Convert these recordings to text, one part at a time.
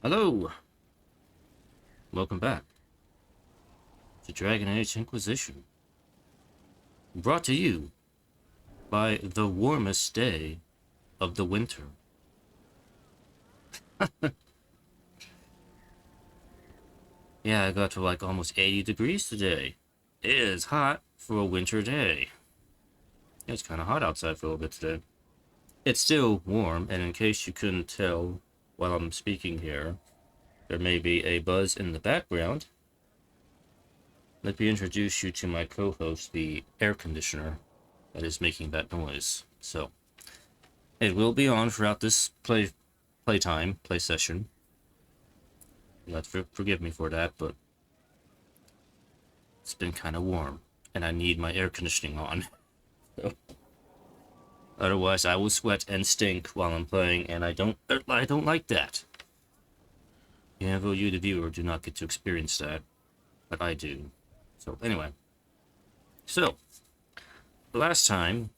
Hello! Welcome back to Dragon Age Inquisition. Brought to you by the warmest day of the winter. Yeah, I got to like almost 80 degrees today. It is hot for a winter day. It's kind of hot outside for a little bit today. It's still warm, and in case you couldn't tell while I'm speaking here, there may be a buzz in the background. Let me introduce you to my co-host, the air conditioner that is making that noise. So, it will be on throughout this play session. You have to forgive me for that, but it's been kind of warm, and I need my air conditioning on. So, otherwise, I will sweat and stink while I'm playing, and I don't like that. Even you, the viewer, do not get to experience that, but I do. So anyway, last time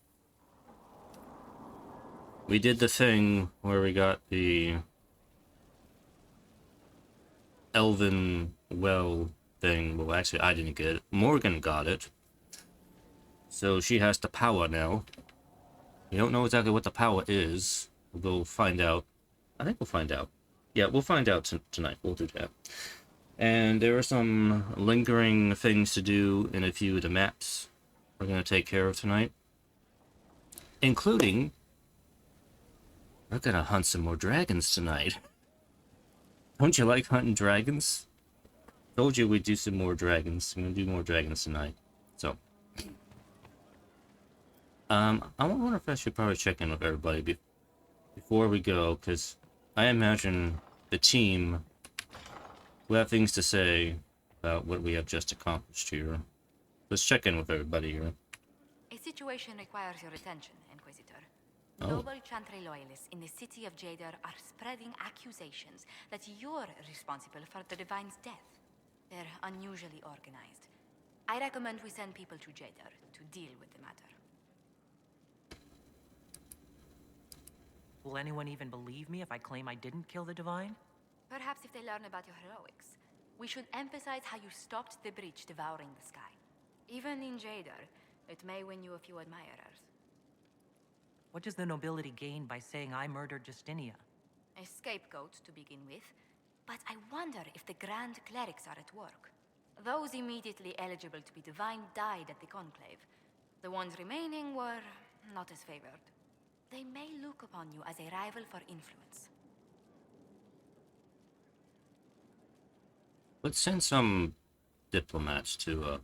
we did the thing where we got the elven well thing. Well, actually, I didn't get it. Morrigan got it. So she has the power now. We don't know exactly what the power is. We'll find out. I think we'll find out. Yeah, we'll find out tonight. We'll do that. And there are some lingering things to do in a few of the maps we're going to take care of tonight. Including, we're going to hunt some more dragons tonight. Don't you like hunting dragons? Told you we'd do some more dragons. I'm going to do more dragons tonight. So, I wonder if I should probably check in with everybody before we go, because I imagine the team will have things to say about what we have just accomplished here. Let's check in with everybody here. A situation requires your attention, Inquisitor. Oh. Noble Chantry loyalists in the city of Jadar are spreading accusations that you're responsible for the Divine's death. They're unusually organized. I recommend we send people to Jadar to deal with the matter. Will anyone even believe me if I claim I didn't kill the Divine? Perhaps if they learn about your heroics. We should emphasize how you stopped the breach devouring the sky. Even in Jadar, it may win you a few admirers. What does the nobility gain by saying I murdered Justinia? A scapegoat to begin with, but I wonder if the Grand Clerics are at work. Those immediately eligible to be divine died at the Conclave. The ones remaining were not as favored. They may look upon you as a rival for influence. Let's send some diplomats to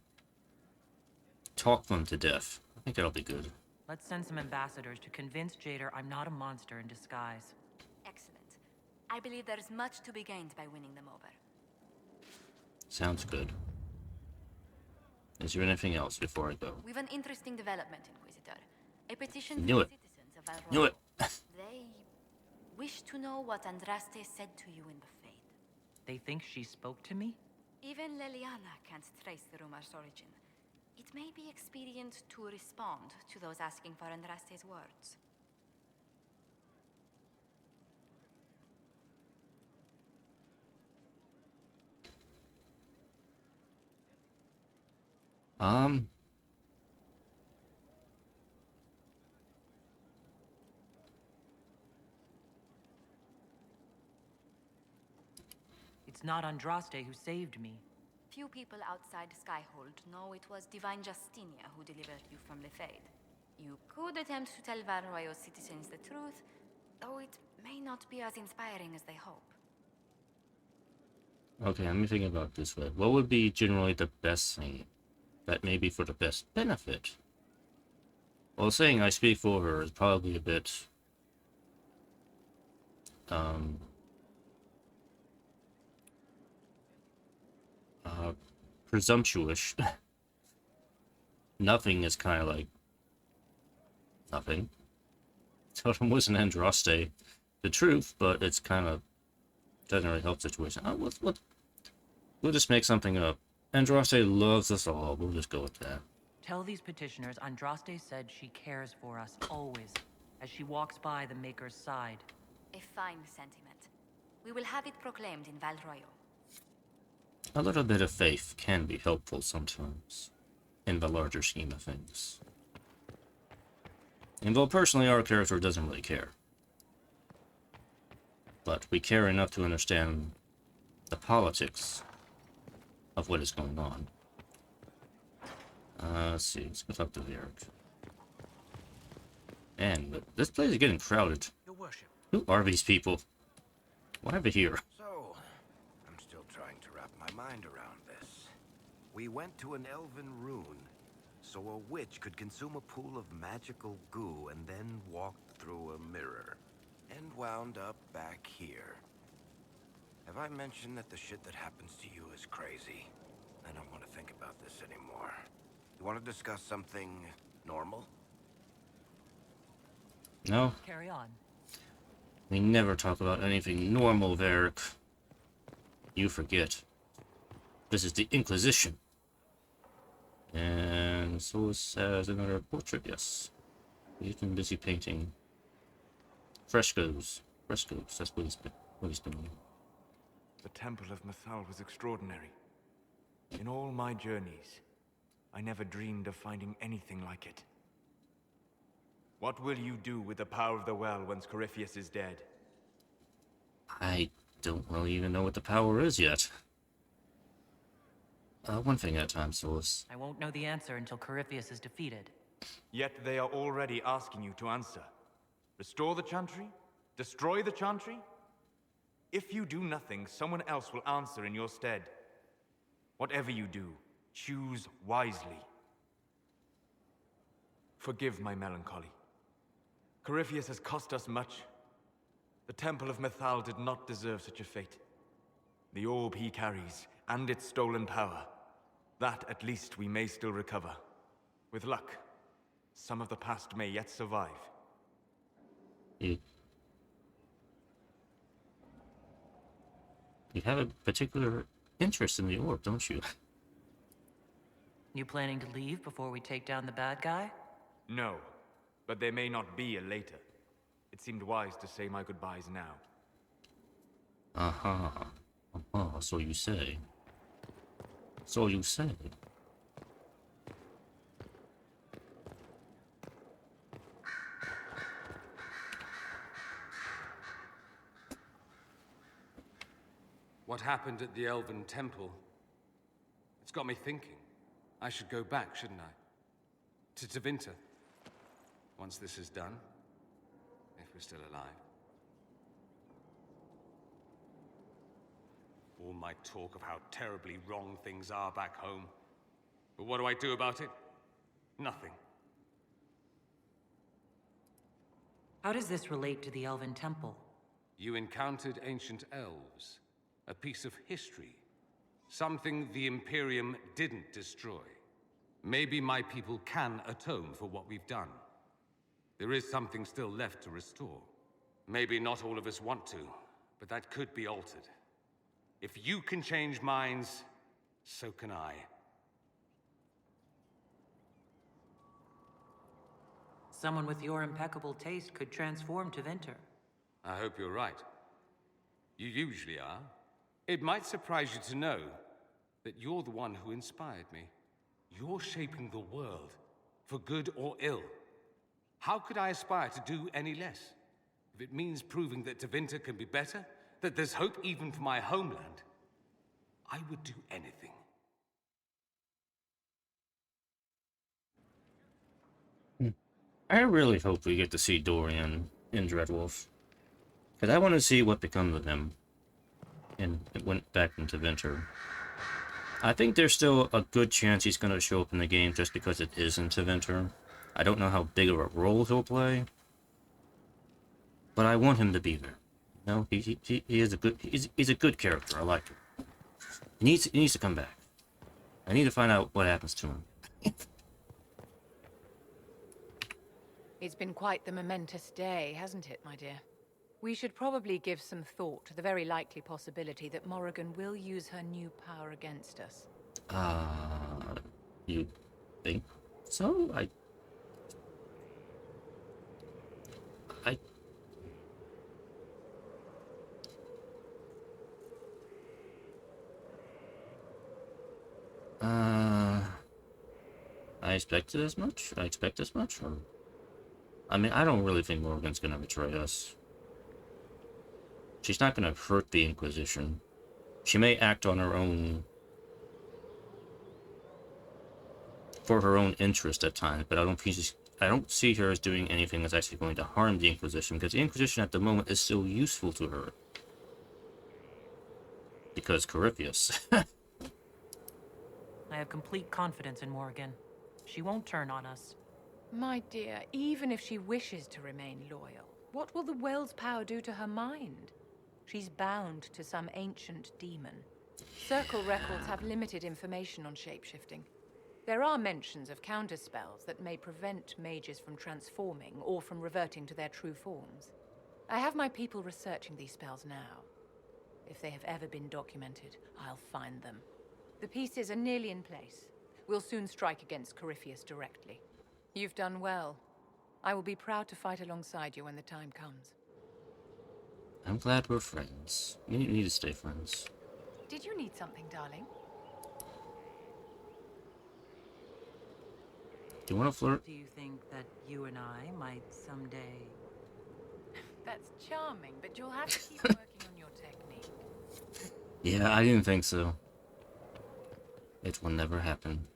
talk them to death. I think that'll be good. Let's send some ambassadors to convince Jadar I'm not a monster in disguise. Excellent. I believe there is much to be gained by winning them over. Sounds good. Is there anything else before I go? We've an interesting development, Inquisitor. A petition Knew from it. citizens of Valroy. Knew it. They wish to know what Andraste said to you in the Fade. They think she spoke to me? Even Leliana can't trace the rumor's origin. It may be expedient to respond to those asking for Andraste's words. It's not Andraste who saved me. Few people outside Skyhold know it was Divine Justinia who delivered you from the Fade. You could attempt to tell Valroyo's citizens the truth, though it may not be as inspiring as they hope. Okay, let me think about it this way. What would be generally the best thing that may be for the best benefit? Well, saying I speak for her is probably a bit presumptuous. Nothing is kind of like nothing. Totem wasn't Andraste the truth, but it's kind of doesn't really help the situation. We'll just make something up. Andraste loves us all. We'll just go with that. Tell these petitioners Andraste said she cares for us always, as she walks by the Maker's side. A fine sentiment. we will have it proclaimed in Val Royal. A little bit of faith can be helpful sometimes, in the larger scheme of things. And though personally our character doesn't really care. But we care enough to understand the politics of what is going on. Let's see, let's go talk to the Eric. And this place is getting crowded. Your worship. Who are these people? Why are they here? So, I'm still trying to wrap my mind around this. We went to an elven rune, so a witch could consume a pool of magical goo and then walked through a mirror. And wound up back here. Have I mentioned that the shit that happens to you is crazy? I don't want to think about this anymore. You want to discuss something normal? No, Carry on. we never talk about anything normal, Varric. You forget. This is the Inquisition. And so says another portrait, yes. He's been busy painting frescoes. Frescoes, that's what he's doing. The Temple of Mythal was extraordinary. In all my journeys, I never dreamed of finding anything like it. What will you do with the power of the well once Corypheus is dead? I don't really even know what the power is yet. One thing at a time, Solus. I won't know the answer until Corypheus is defeated. Yet they are already asking you to answer. Restore the Chantry? Destroy the Chantry? If you do nothing, someone else will answer in your stead. Whatever you do, choose wisely. Forgive my melancholy. Corypheus has cost us much. The Temple of Mythal did not deserve such a fate. The orb he carries, and its stolen power, that at least we may still recover. With luck, some of the past may yet survive. You have a particular interest in the orb, don't you? You planning to leave before we take down the bad guy? No, but there may not be a later. It seemed wise to say my goodbyes now. Uh-huh. Uh-huh, so you say. So you say. What happened at the Elven Temple? It's got me thinking. I should go back, shouldn't I? To Tevinter. Once this is done. If we're still alive. All my talk of how terribly wrong things are back home. But what do I do about it? Nothing. How does this relate to the Elven Temple? You encountered ancient elves. A piece of history. Something the Imperium didn't destroy. Maybe my people can atone for what we've done. There is something still left to restore. Maybe not all of us want to, but that could be altered. If you can change minds, so can I. Someone with your impeccable taste could transform Tevinter. I hope you're right. You usually are. It might surprise you to know that you're the one who inspired me. You're shaping the world, for good or ill. How could I aspire to do any less? If it means proving that Tevinter can be better, that there's hope even for my homeland, I would do anything. I really hope we get to see Dorian in Dreadwolf. Because I want to see what becomes of him. And it went back into Tevinter. I think there's still a good chance he's going to show up in the game just because it is in Tevinter. I don't know how big of a role he'll play. But I want him to be there. You know, he is a good he's a good character. I like him. He needs to come back. I need to find out what happens to him. It's been quite the momentous day, hasn't it, my dear? We should probably give some thought to the very likely possibility that Morrigan will use her new power against us. You think so? expected as much? I expect as much? Or... I mean, I don't really think Morrigan's gonna betray us. She's not gonna hurt the Inquisition. She may act on her own... for her own interest at times, but I don't see her as doing anything that's actually going to harm the Inquisition, because the Inquisition at the moment is still useful to her. Because Corypheus. I have complete confidence in Morrigan. She won't turn on us. My dear, even if she wishes to remain loyal, what will the well's power do to her mind? She's bound to some ancient demon. Circle records have limited information on shapeshifting. There are mentions of counterspells that may prevent mages from transforming or from reverting to their true forms. I have my people researching these spells now. If they have ever been documented, I'll find them. The pieces are nearly in place. We'll soon strike against Corypheus directly. You've done well. I will be proud to fight alongside you when the time comes. I'm glad we're friends. We need to stay friends. Did you need something, darling? Do you want to flirt? Do you think that you and I might someday... That's charming, but you'll have to keep working on your technique. Yeah, I didn't think so. It will never happen.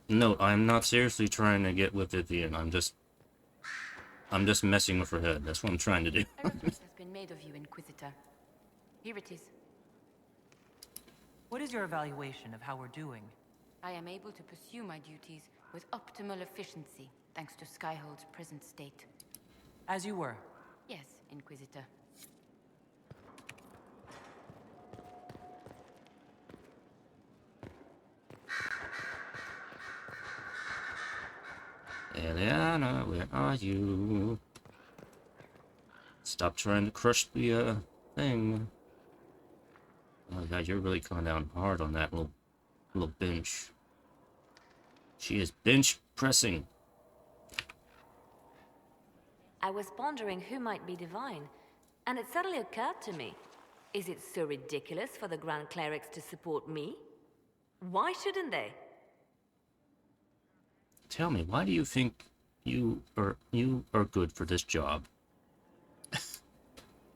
No, I'm not seriously trying to get with Vivian. I'm just messing with her head. That's what I'm trying to do. A request has been made of you, Inquisitor. Here it is. What is your evaluation of how we're doing? I am able to pursue my duties with optimal efficiency, thanks to Skyhold's present state. As you were. Yes, Inquisitor. Eliana, where are you? Stop trying to crush the thing. Oh god, you're really coming down hard on that little bench. She is bench pressing. I was pondering who might be divine, and it suddenly occurred to me. Is it so ridiculous for the Grand Clerics to support me? Why shouldn't they? Tell me, why do you think you are good for this job?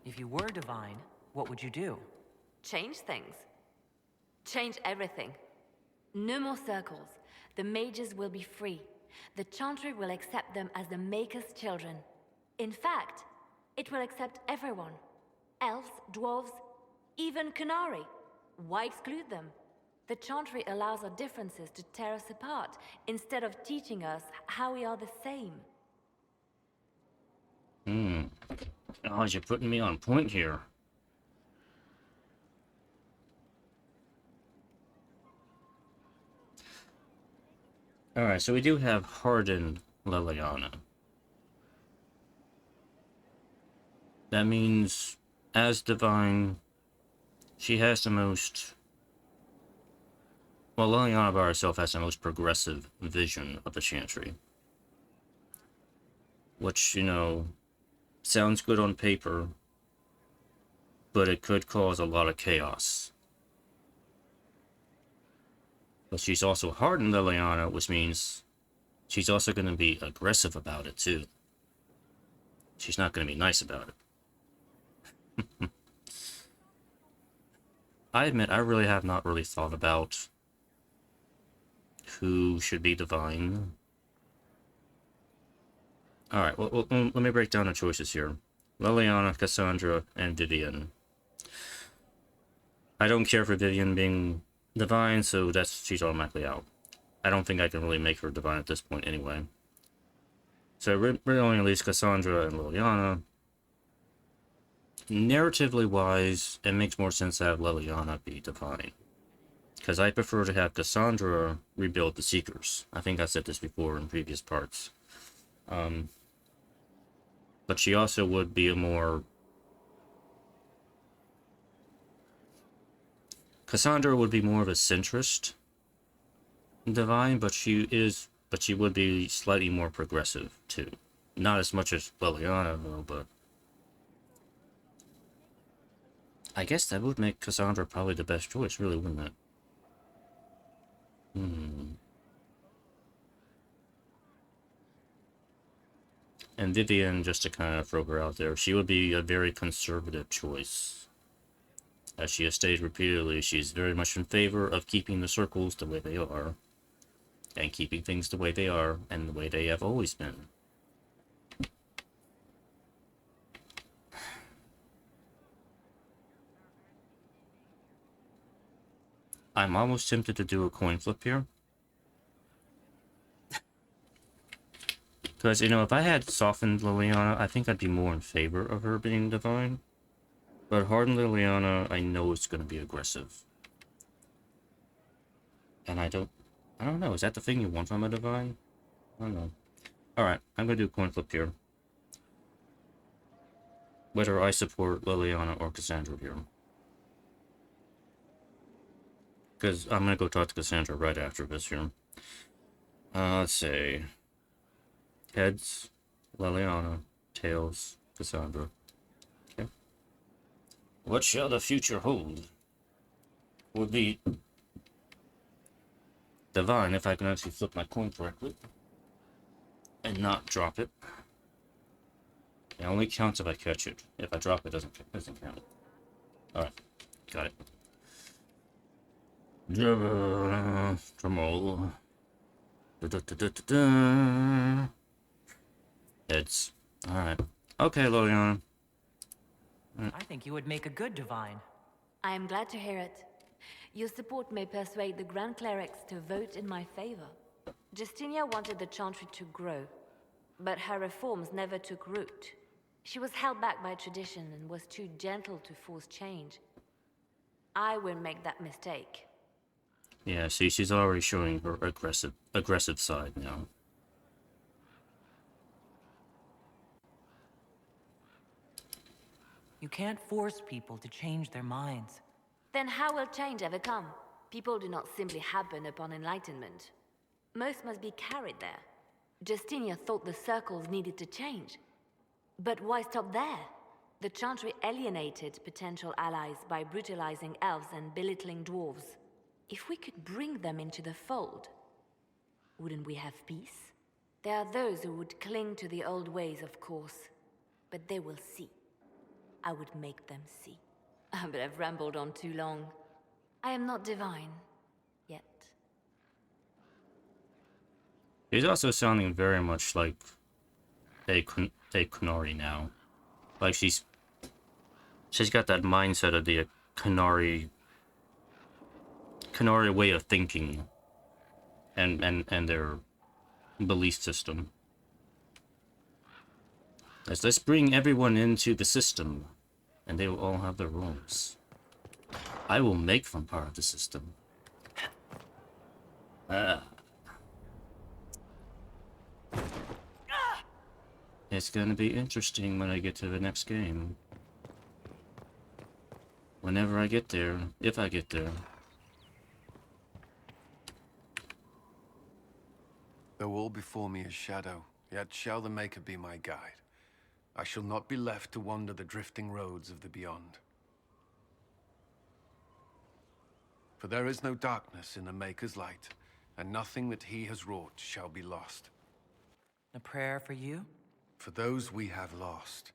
If you were divine, what would you do? Change things. Change everything. No more circles. The mages will be free. The Chantry will accept them as the Maker's children. In fact, it will accept everyone. Elves, dwarves, even Canary. Why exclude them? The Chantry allows our differences to tear us apart, instead of teaching us how we are the same. Oh, you're putting me on point here. Alright, so we do have hardened Liliana. That means, as divine, she has the most... Well, Liliana by herself has the most progressive vision of the Chantry. Which, you know, sounds good on paper, but it could cause a lot of chaos. But she's also hardened Liliana, which means she's also going to be aggressive about it, too. She's not going to be nice about it. I admit, I really have not really thought about who should be divine. Alright, well, let me break down the choices here. Liliana, Cassandra, and Vivian. I don't care for Vivian being divine, so she's automatically out. I don't think I can really make her divine at this point anyway. So really only leaves Cassandra and Liliana. Narratively wise, it makes more sense to have Liliana be divine. Because I prefer to have Cassandra rebuild the Seekers. I think I said this before in previous parts. But she also would be a more... Cassandra would be more of a centrist divine, but she would be slightly more progressive, too. Not as much as Liliana, though, but... I guess that would make Cassandra probably the best choice, really, wouldn't it? And Vivian, just to kind of throw her out there, she would be a very conservative choice. As she has stated repeatedly, she's very much in favor of keeping the circles the way they are. And keeping things the way they are, and the way they have always been. I'm almost tempted to do a coin flip here. Because, you know, if I had softened Liliana, I think I'd be more in favor of her being divine. But hardened Liliana, I know it's going to be aggressive. And I don't know, is that the thing you want from a divine? I don't know. Alright, I'm going to do a coin flip here. Whether I support Liliana or Cassandra here. Because I'm going to go talk to Cassandra right after this here. Let's see. Heads, Liliana. Tails, Cassandra. Okay. What shall the future hold? Would be divine if I can actually flip my coin correctly. And not drop it. It only counts if I catch it. If I drop it, doesn't count. Alright. Got it. Drumroll. Heads. Alright. Okay, Liliana. I think you would make a good divine. I am glad to hear it. Your support may persuade the Grand Clerics to vote in my favor. Justinia wanted the Chantry to grow, but her reforms never took root. She was held back by tradition and was too gentle to force change. I won't make that mistake. Yeah, see, she's already showing her aggressive side now. You can't force people to change their minds. Then how will change ever come? People do not simply happen upon enlightenment. Most must be carried there. Justinia thought the circles needed to change. But why stop there? The Chantry alienated potential allies by brutalizing elves and belittling dwarves. If we could bring them into the fold, wouldn't we have peace? There are those who would cling to the old ways, of course. But they will see. I would make them see. But I've rambled on too long. I am not divine. Yet. She's also sounding very much like a Kunari now. Like she's got that mindset of the Kunari way of thinking and their belief system. Let's bring everyone into the system, and they will all have their roles. I will make them part of the system. It's gonna be interesting when I get to the next game. Whenever I get there, if I get there. Though all before me is shadow, yet shall the Maker be my guide. I shall not be left to wander the drifting roads of the beyond. For there is no darkness in the Maker's light, and nothing that he has wrought shall be lost. A prayer for you? For those we have lost,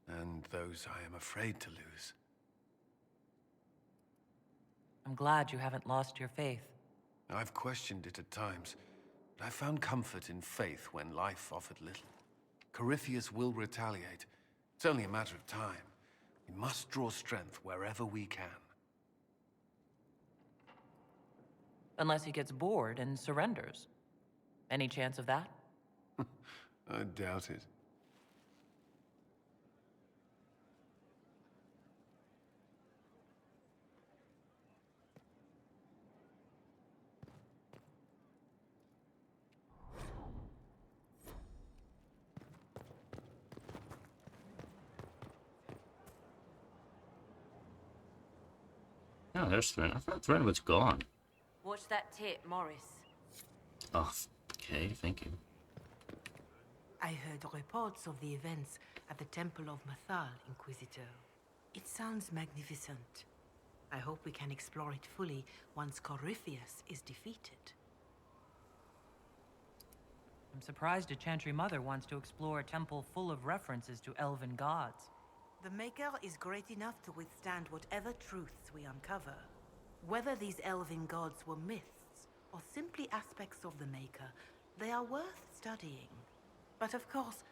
and those I am afraid to lose. I'm glad you haven't lost your faith. I've questioned it at times, but I found comfort in faith when life offered little. Corypheus will retaliate. It's only a matter of time. We must draw strength wherever we can. Unless he gets bored and surrenders. Any chance of that? I doubt it. Oh, there's Thrin. I thought Thrin was gone. Watch that tip, Morris. Oh, okay, thank you. I heard reports of the events at the Temple of Methal, Inquisitor. It sounds magnificent. I hope we can explore it fully once Corypheus is defeated. I'm surprised a Chantry Mother wants to explore a temple full of references to elven gods. The Maker is great enough to withstand whatever truths we uncover. Whether these elven gods were myths or simply aspects of the Maker, they are worth studying. But of course,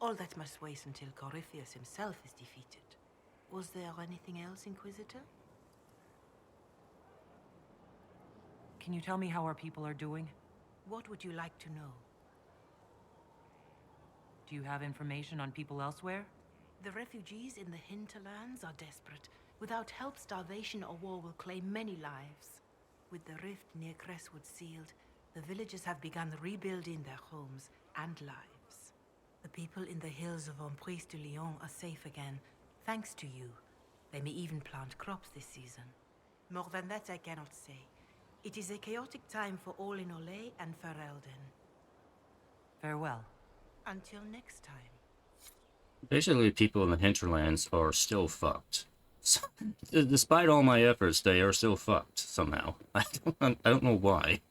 all that must wait until Corypheus himself is defeated. Was there anything else, Inquisitor? Can you tell me how our people are doing? What would you like to know? Do you have information on people elsewhere? The refugees in the hinterlands are desperate. Without help, starvation or war will claim many lives. With the rift near Crestwood sealed, the villagers have begun rebuilding their homes and lives. The people in the hills of Emprise de Lyon are safe again, thanks to you. They may even plant crops this season. More than that I cannot say. It is a chaotic time for all in Olay and Ferelden. Farewell. Until next time. Basically, people in the hinterlands are still fucked. Despite all my efforts, they are still fucked somehow. I don't know why.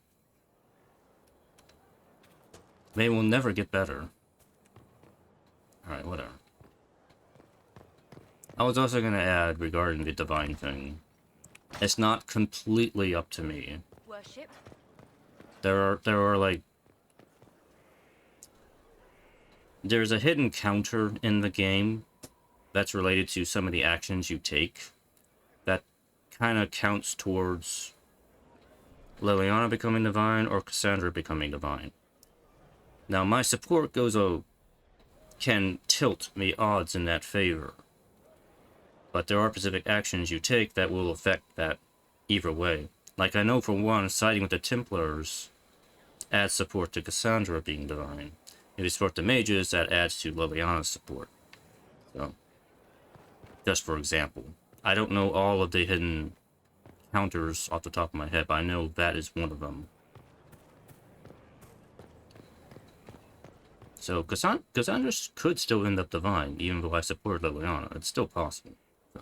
They will never get better. Alright, whatever. I was also going to add regarding the divine thing. It's not completely up to me. Worship? There are like... There's a hidden counter in the game that's related to some of the actions you take that kind of counts towards Liliana becoming divine or Cassandra becoming divine. Now, my support can tilt the odds in that favor. But there are specific actions you take that will affect that either way. Like, I know for one, siding with the Templars adds support to Cassandra being divine. If you support the mages, that adds to Liliana's support. So, just for example. I don't know all of the hidden counters off the top of my head, but I know that is one of them. So, Cassandra could still end up divine, even though I support Liliana. It's still possible. So.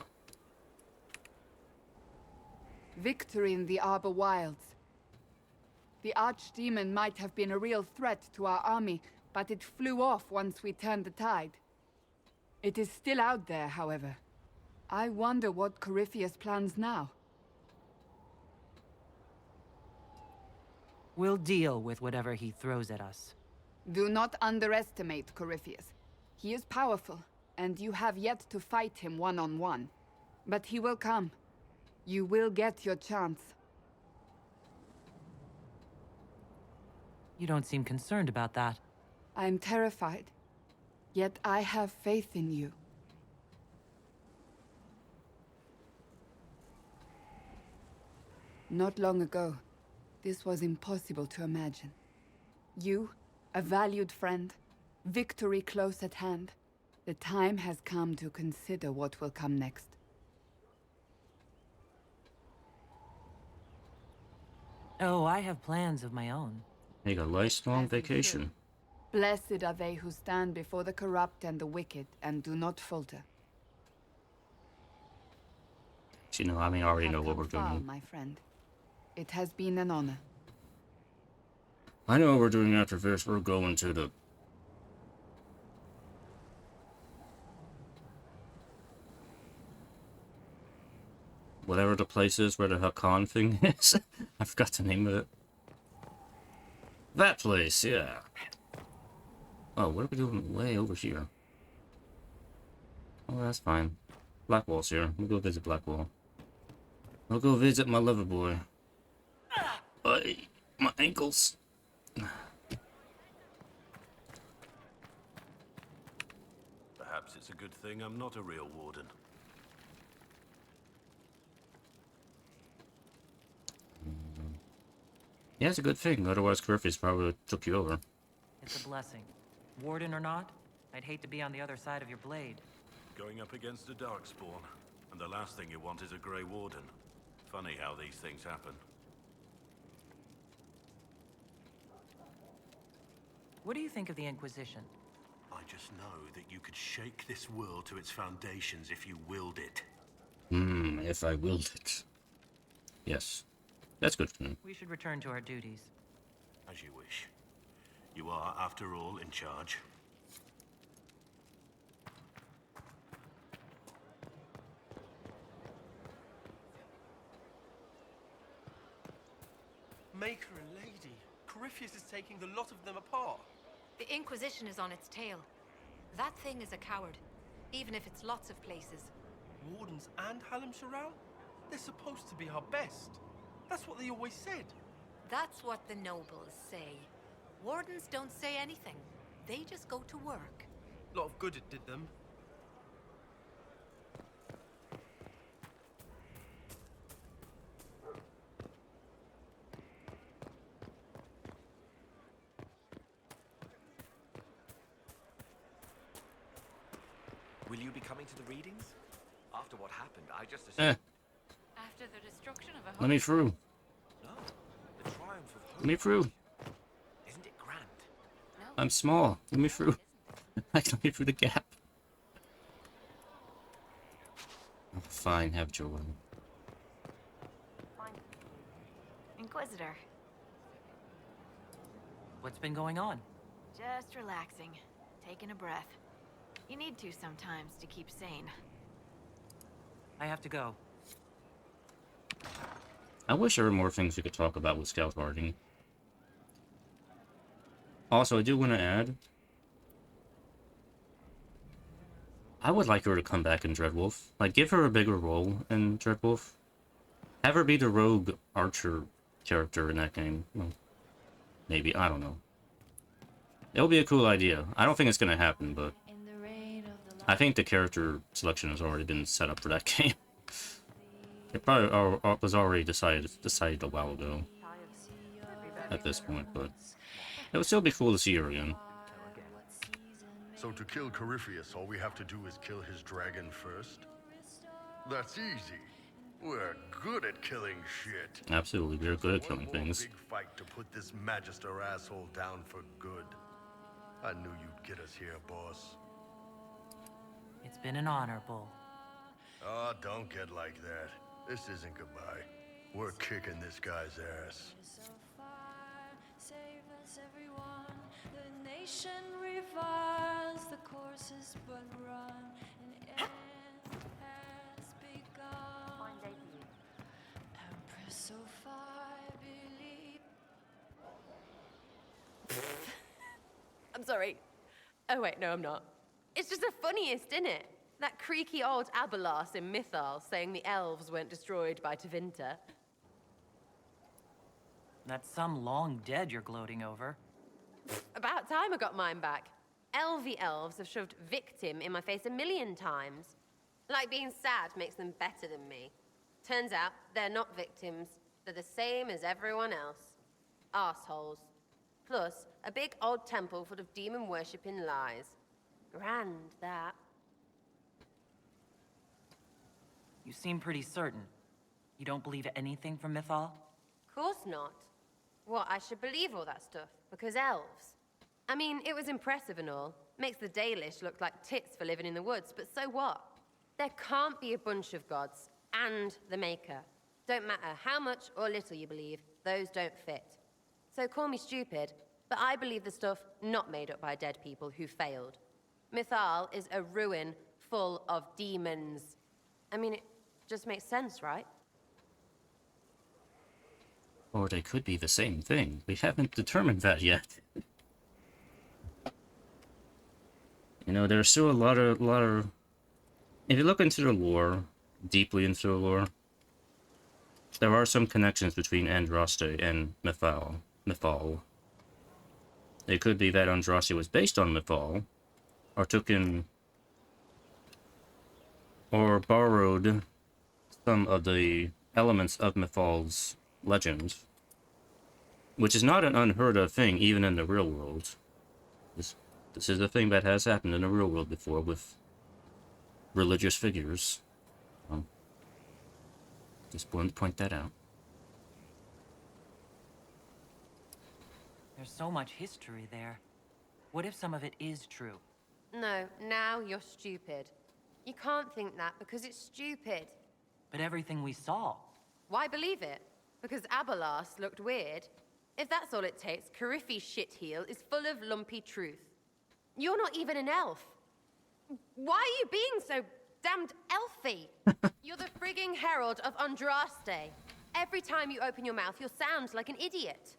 Victory in the Arbor Wilds. The Archdemon might have been a real threat to our army, but it flew off once we turned the tide. It is still out there, however. I wonder what Corypheus plans now. We'll deal with whatever he throws at us. Do not underestimate Corypheus. He is powerful, and you have yet to fight him one-on-one. But he will come. You will get your chance. You don't seem concerned about that. I'm terrified. Yet I have faith in you. Not long ago, this was impossible to imagine. You, a valued friend, victory close at hand. The time has come to consider what will come next. Oh, I have plans of my own. Take a lifelong vacation. Blessed are they who stand before the corrupt and the wicked and do not falter. You know, I mean, I already know Have what we're come far, doing. my friend. It has been an honor. I know what we're doing after this. We're going to the... whatever the place is where the Hakan thing is. I forgot the name of it. That place, yeah. Oh, what are we doing way over here? Oh, that's fine. Blackwall's here. We'll go visit Blackwall. I'll go visit my lover boy. My ankles. Perhaps it's a good thing I'm not a real warden. Yeah, it's a good thing. Otherwise, Corypheus probably took you over. It's a blessing. Warden or not, I'd hate to be on the other side of your blade. Going up against a darkspawn, and the last thing you want is a Grey Warden. Funny how these things happen. What do you think of the Inquisition? I just know that you could shake this world to its foundations if you willed it. If I willed it. Yes. That's good for me. We should return to our duties. As you wish. You are, after all, in charge. Make her a lady. Corypheus is taking the lot of them apart. The Inquisition is on its tail. That thing is a coward, even if it's lots of places. Wardens and Hallam Sharal? They're supposed to be our best. That's what they always said. That's what the nobles say. Wardens don't say anything. They just go to work. A lot of good it did them. Will you be coming to the readings? After what happened, I just assumed... After the destruction of a Let me through. No, the triumph of hope. Let me through. Isn't it grand? I'm small. Let me through. Let me through the gap. Oh, fine, have Joel. Inquisitor, What's been going on? just relaxing, taking a breath. You need to sometimes to keep sane. I have to go. I wish there were more things we could talk about with Scout Harding. Also, I do want to add, I would like her to come back in Dreadwolf. Like, give her a bigger role in Dreadwolf. Have her be the rogue archer character in that game. Well, maybe, I don't know. It'll be a cool idea. I don't think it's going to happen, but I think the character selection has already been set up for that game. It probably was already decided a while ago at this point, but it would still be cool to see her again. So to kill Corypheus, all we have to do is kill his dragon first? That's easy. We're good at killing shit. Absolutely, we're good at killing things. Big fight to put this Magister asshole down for good. I knew you'd get us here, boss. It's been an honor, Bull. Oh, don't get like that. This isn't goodbye. We're kicking this guy's ass. The nation reviles, the courses but run, an end has begun. Empress so far, I believe. I'm sorry. Oh wait, no, I'm not. It's just the funniest, isn't it? That creaky old Abelas in Mythal saying the elves weren't destroyed by Tevinter. That's some long dead you're gloating over. About time I got mine back. Elvie elves have shoved victim in my face 1,000,000 times. Like being sad makes them better than me. Turns out they're not victims. They're the same as everyone else. Arseholes. Plus, a big old temple full of demon-worshipping lies. Grand, that. You seem pretty certain. You don't believe anything from Mythal? Course not. What, I should believe all that stuff? Because elves? I mean, it was impressive and all. Makes the Dalish look like tits for living in the woods, but so what? There can't be a bunch of gods and the Maker. Don't matter how much or little you believe, those don't fit. So call me stupid, but I believe the stuff not made up by dead people who failed. Mythal is a ruin full of demons. I mean, it just makes sense, right? Or they could be the same thing. We haven't determined that yet. You know, there's still a lot of... If you look into the lore, deeply into the lore, there are some connections between Andraste and Mythal. It could be that Andraste was based on Mythal, or took in... or borrowed some of the elements of Mythal's legend, which is not an unheard of thing even in the real world. This is a thing that has happened in the real world before with religious figures. Just wanted to point that out. There's so much history there. What if some of it is true? No, now you're stupid. You can't think that because it's stupid. But everything we saw. Why believe it? Because Abelas looked weird? If that's all it takes, Coryphe's shitheel is full of lumpy truth. You're not even an elf. Why are you being so damned elfy? You're the frigging herald of Andraste. Every time you open your mouth, you'll sound like an idiot.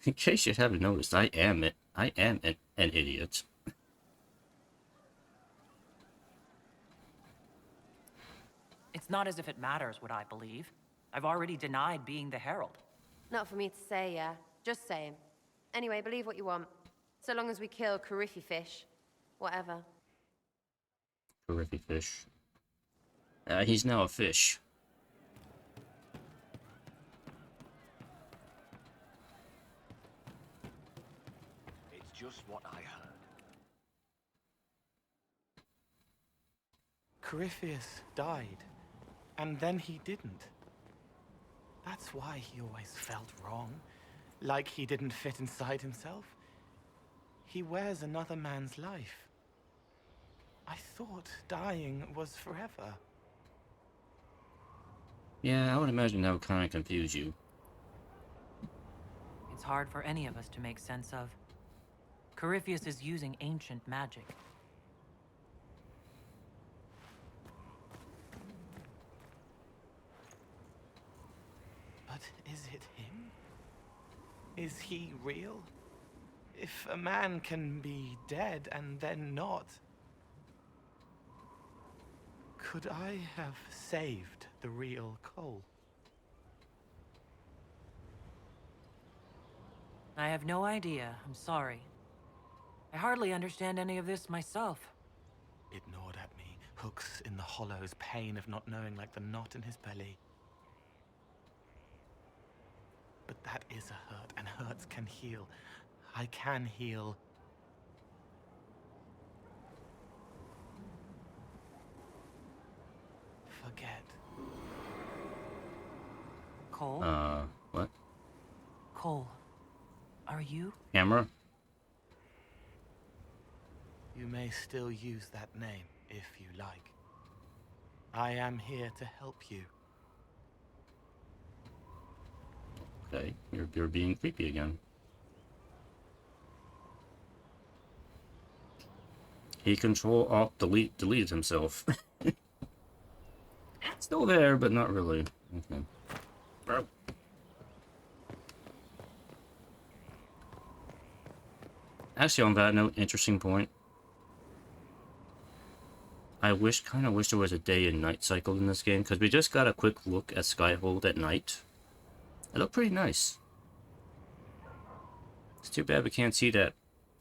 In case you haven't noticed, I am an idiot. It's not as if it matters what I believe. I've already denied being the Herald. Not for me to say, yeah. Just saying. Anyway, believe what you want. So long as we kill Coryphe fish. Whatever. Coryphe fish. He's now a fish. It's just what I heard. Corypheus died, and then he didn't. That's why he always felt wrong, like he didn't fit inside himself. He wears another man's life. I thought dying was forever. Yeah, I would imagine that would kind of confuse you. It's hard for any of us to make sense of. Corypheus is using ancient magic. But is it him? Is he real? If a man can be dead and then not, could I have saved the real Cole? I have no idea. I'm sorry. I hardly understand any of this myself. It gnawed at me, hooks in the hollows, pain of not knowing like the knot in his belly. But that is a hurt, and hurts can heal. I can heal. Forget. Cole? What? Cole, are you? Camera? You may still use that name, if you like. I am here to help you. Okay, you're being creepy again. He deleted himself. Still there, but not really. Okay. Bro. Actually, on that note, interesting point. I kind of wish there was a day and night cycle in this game, because we just got a quick look at Skyhold at night. It looked pretty nice. It's too bad we can't see that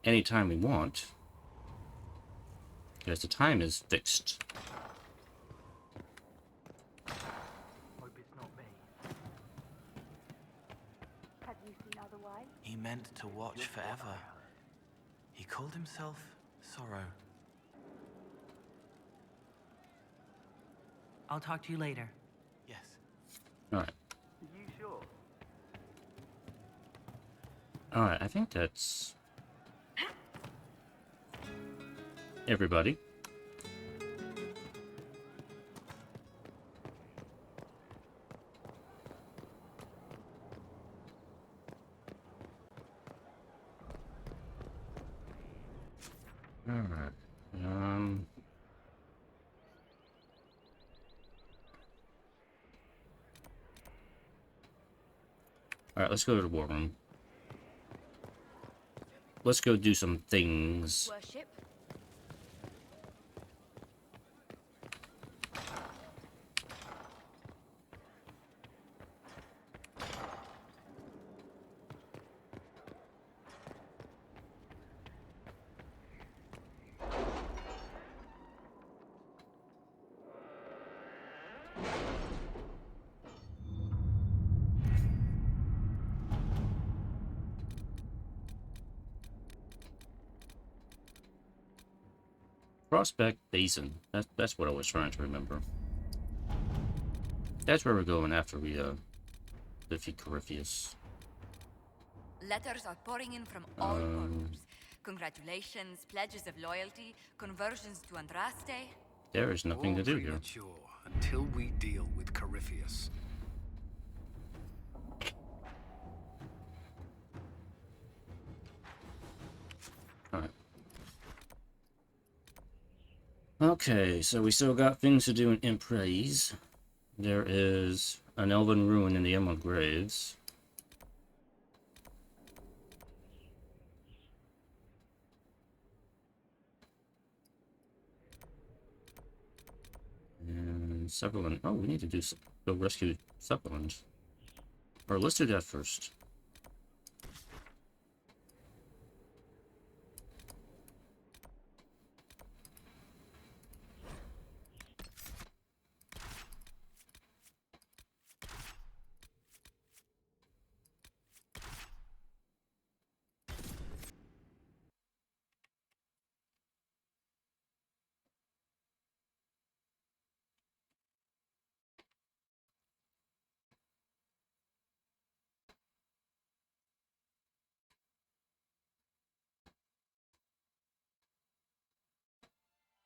anytime we want, because the time is fixed. Hope it's not me. Had you seen otherwise? He meant to watch forever. He called himself Sorrow. I'll talk to you later. Yes. Alright. Are you sure? Alright, I think that's everybody. Alright. Alright, let's go to the war room. Let's go do some things. Worship. Prospect Basin. That's what I was trying to remember. That's where we're going after we defeat Corypheus. Letters are pouring in from all corners. Congratulations, pledges of loyalty, conversions to Andraste. There is nothing to do here. Until we deal with Corypheus. Okay, so we still got things to do in Emprise. There is an elven ruin in the Emerald Graves. And Sutherland. Oh, we need to go rescue Sutherland. Or let's do that first.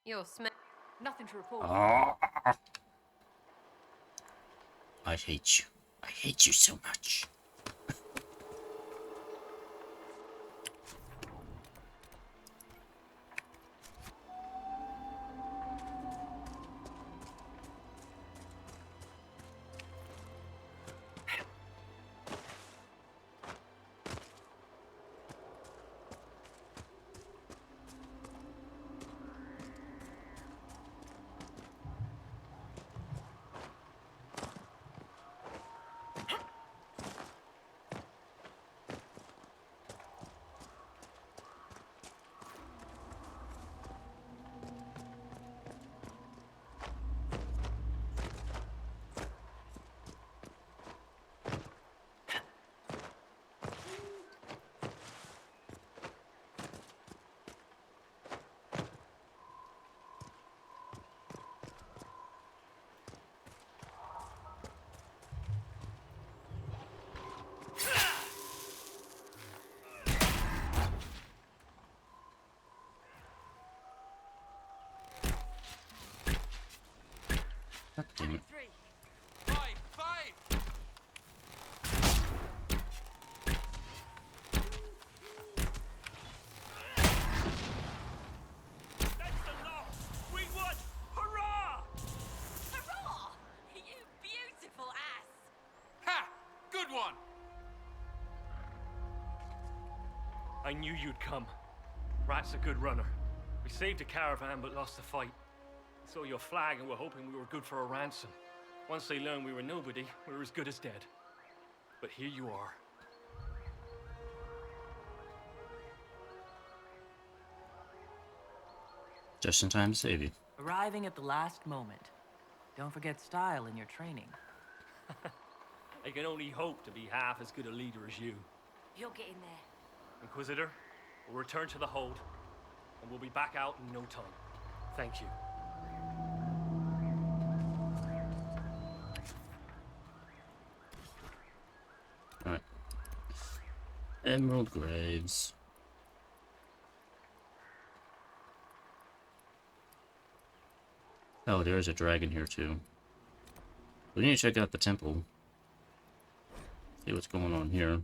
You're Nothing to report. Oh, I hate you. I hate you so much. God damn it. You beautiful ass! Ha! Good one! I knew you'd come. Rat's a good runner. We saved a caravan but lost the fight. We saw your flag and were hoping we were good for a ransom. Once they learned we were nobody, we were as good as dead. But here you are. Just in time to save you. Arriving at the last moment. Don't forget style in your training. I can only hope to be half as good a leader as you. You're getting there. Inquisitor, we'll return to the hold, and we'll be back out in no time. Thank you. Alright. Emerald Graves. Oh, there's a dragon here too. We need to check out the temple. See what's going on here.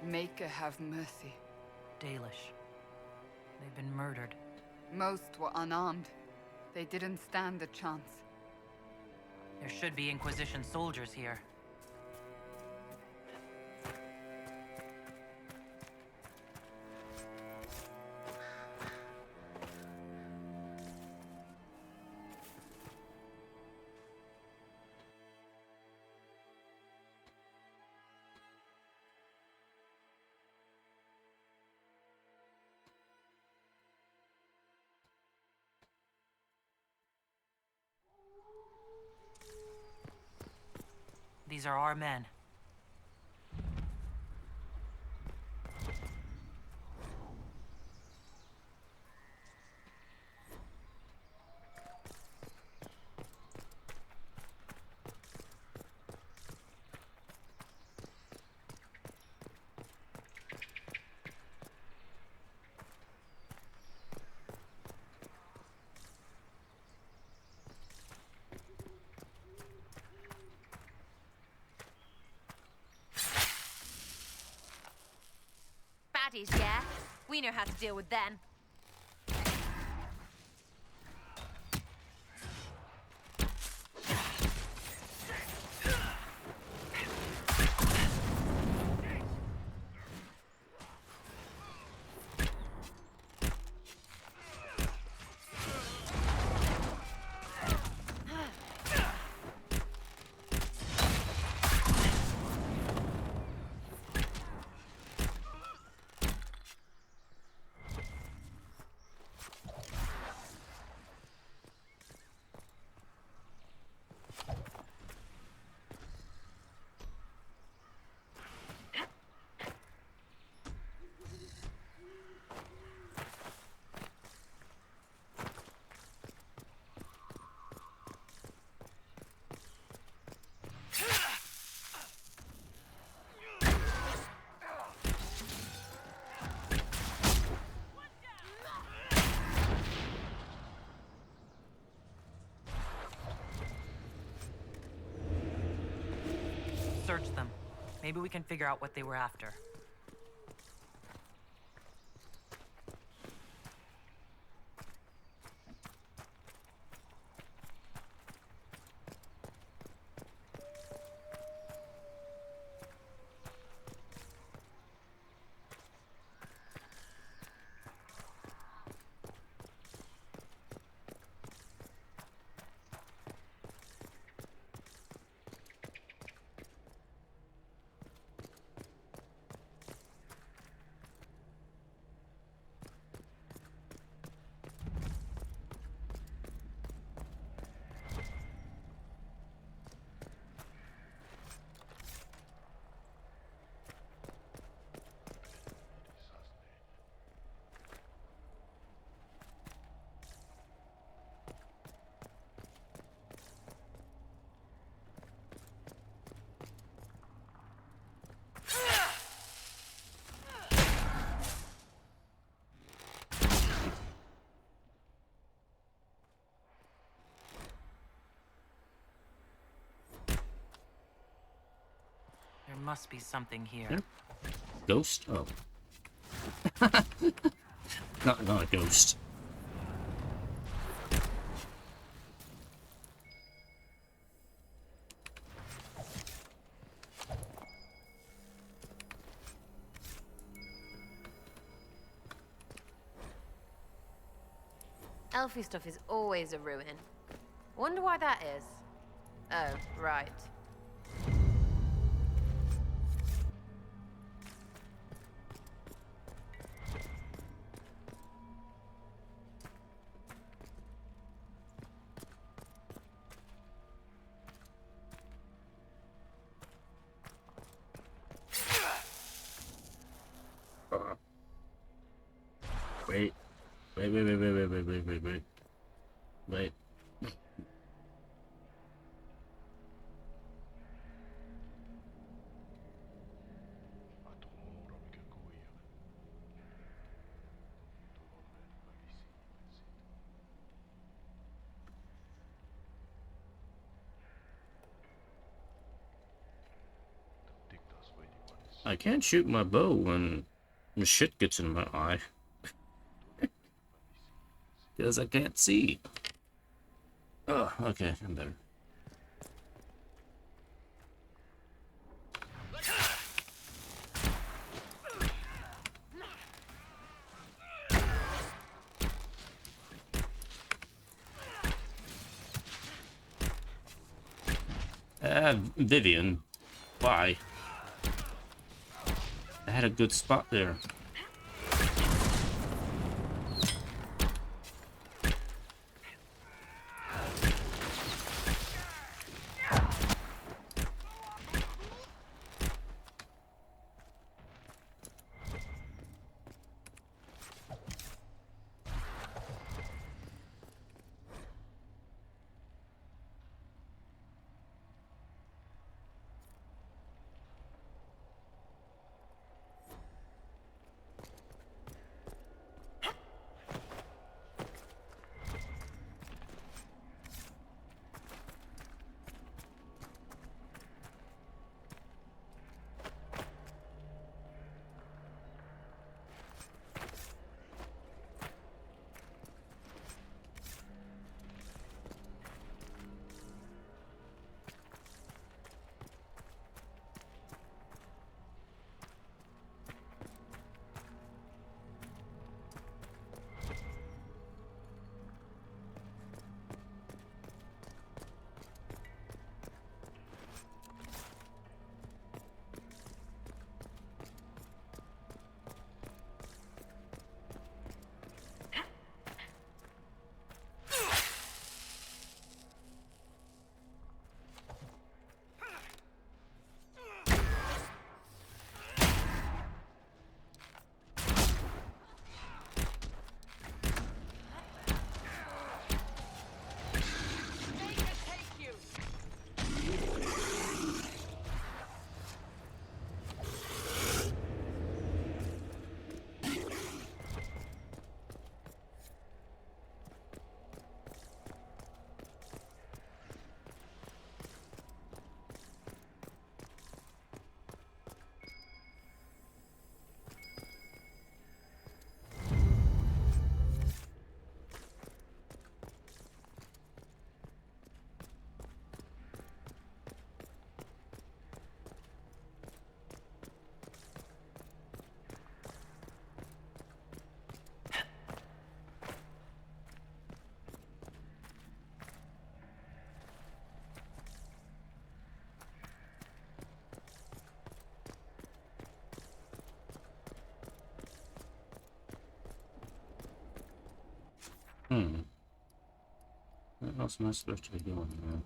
Maker have mercy. Dalish. They've been murdered. Most were unarmed. They didn't stand a chance. There should be Inquisition soldiers here. These are our men. baddies, yeah? We know how to deal with them. Search them. Maybe we can figure out what they were after. There must be something here. Yeah. Ghost? Oh. Not a ghost. Elfie stuff is always a ruin. Wonder why that is. Oh, right. Wait. Wait. I can't shoot my bow when shit gets in my eye. Because I can't see. Oh, okay, I'm better. Vivian. Why? I had a good spot there. else am I supposed to be doing here?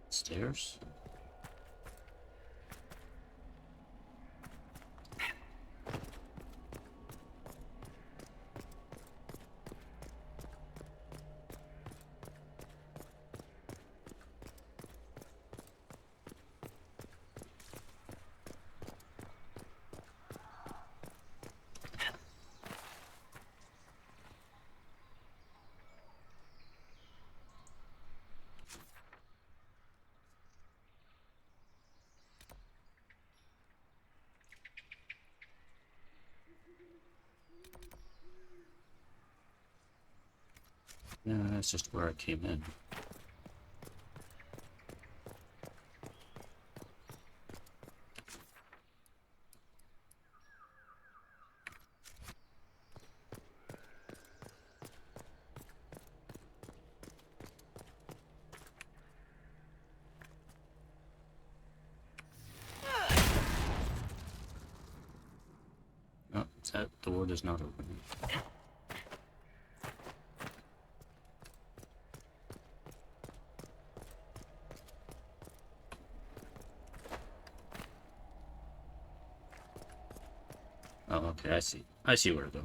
Stairs? Yeah, that's just where I came in. Oh, that door does not open. Oh, okay, I see. I see where to go.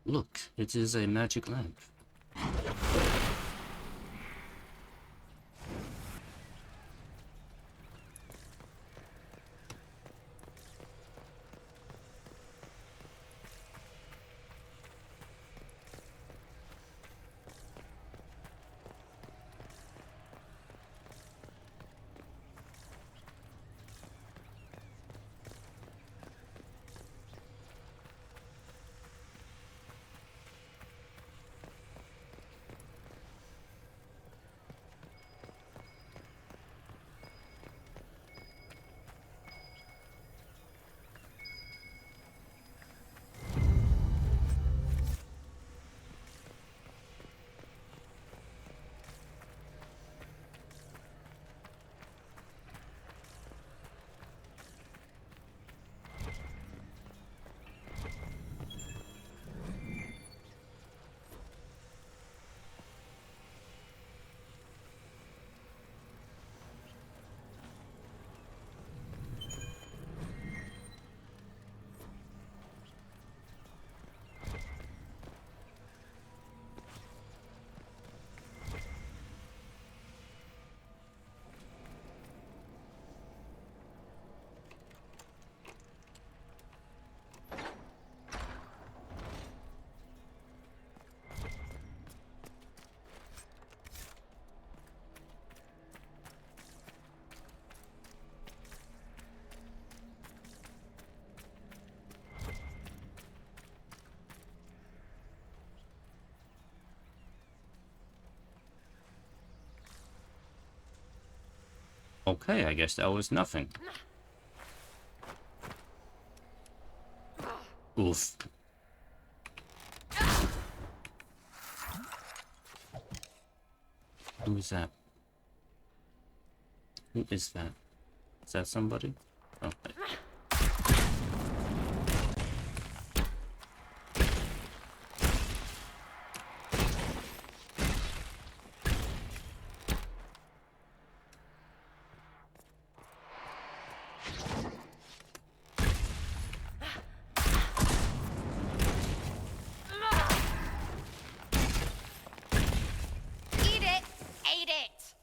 Look, it is a magic lamp. Okay, I guess that was nothing. Oof. Who is that? Who is that? Is that somebody? Oh, Eat it! Ate it!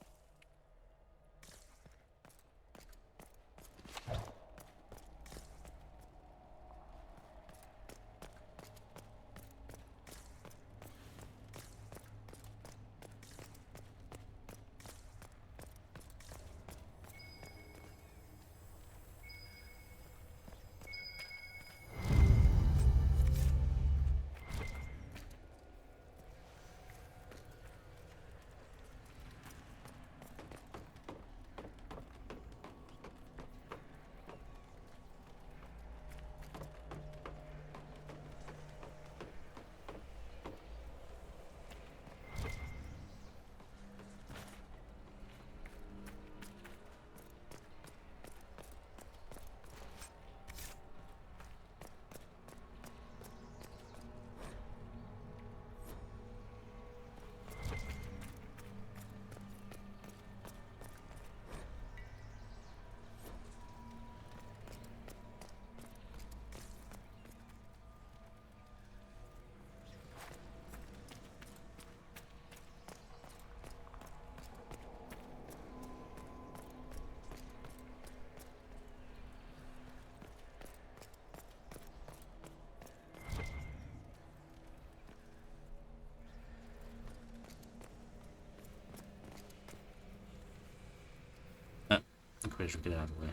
Inquisition, get out of the way.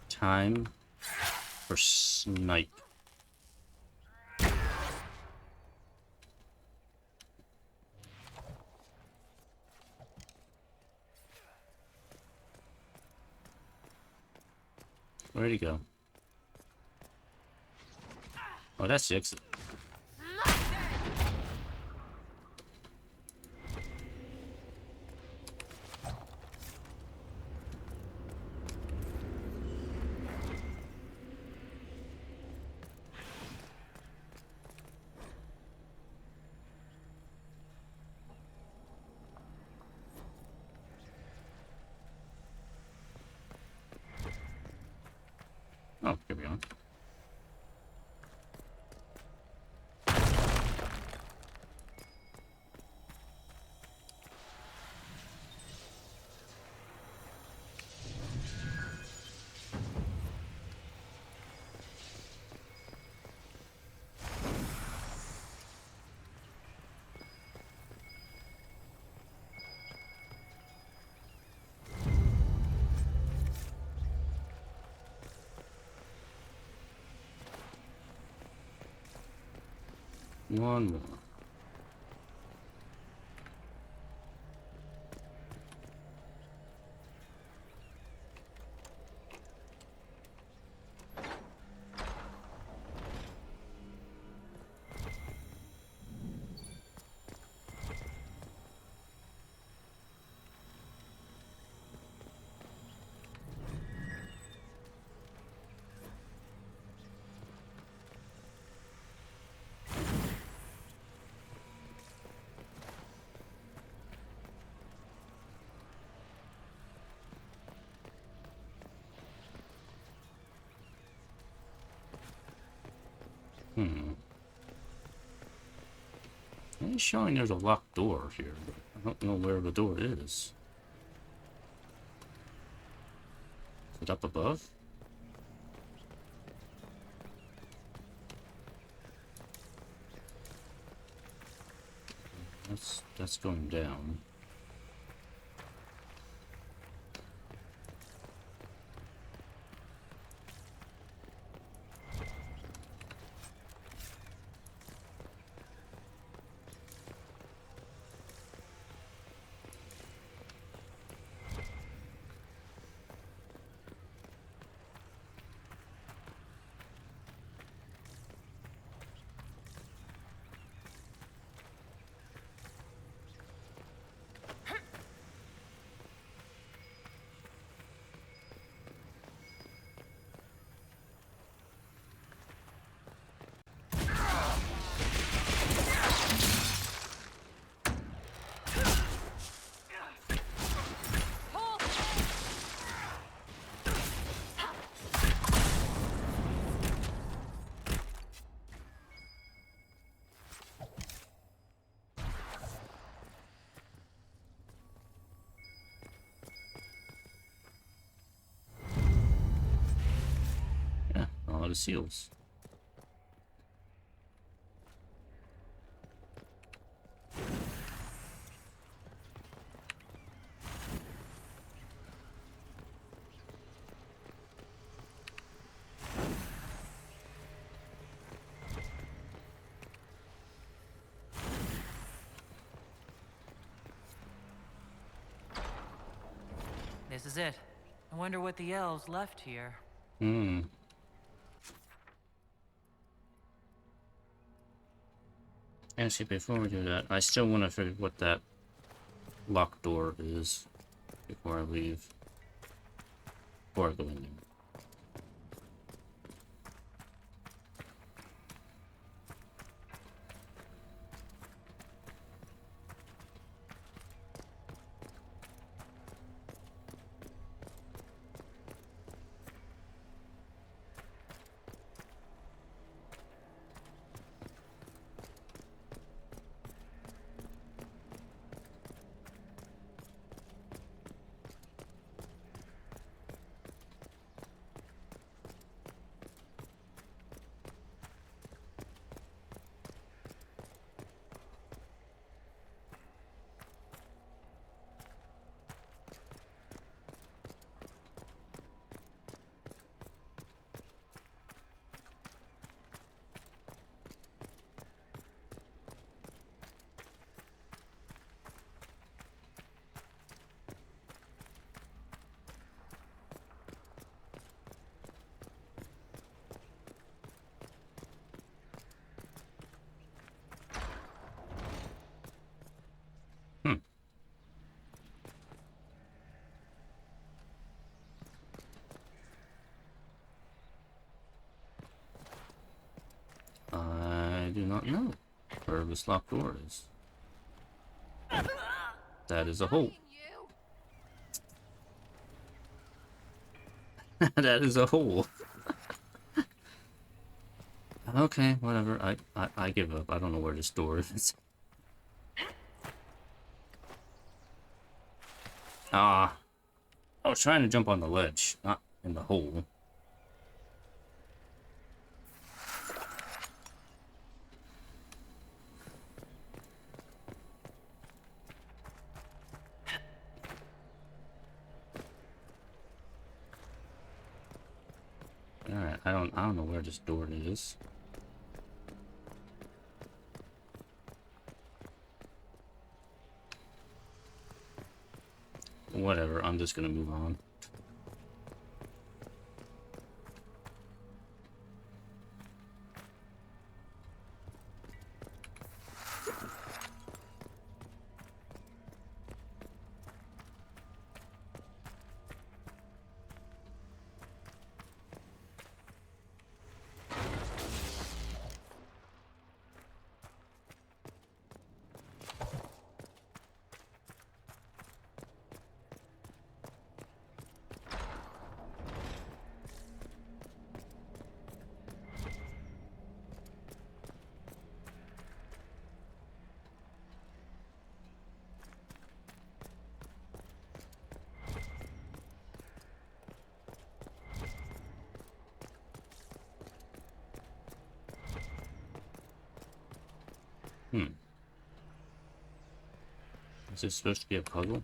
Time for snipe. Where'd he go? Oh, that's the exit. Oh, here we are. One more. It's showing there's a locked door here, but I don't know where the door is. Is it up above? That's going down. Yeah, all the seals. This is it. I wonder what the elves left here. Actually, before we do that, I still want to figure what that locked door is before I leave. Before I go in there. I do not know where this locked door is. That is a hole. That is a hole. Okay, whatever. I give up. I don't know where this door is. Ah. I was trying to jump on the ledge, not in the hole. Alright, I don't know where this door is. Whatever, I'm just gonna move on. Is this supposed to be a puzzle?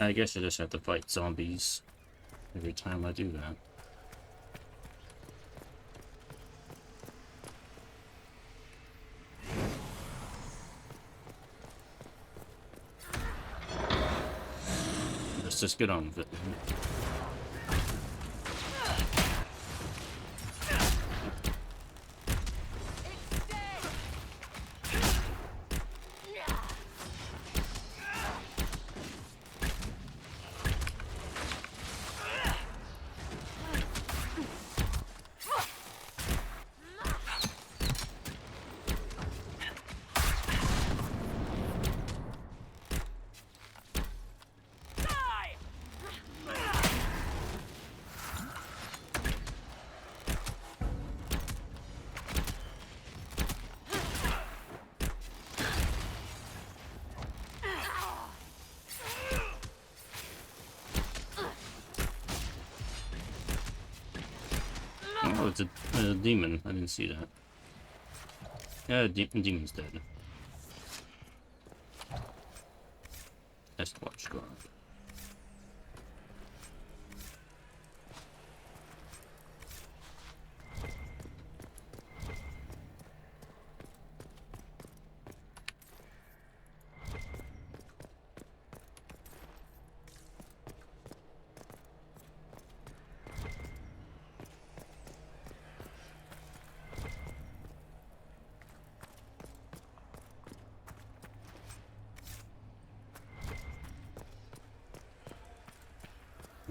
I guess I just have to fight zombies every time I do that. Let's just get on with it. Oh, it's a demon. I didn't see that. Yeah, demon's dead. That's the watch guard.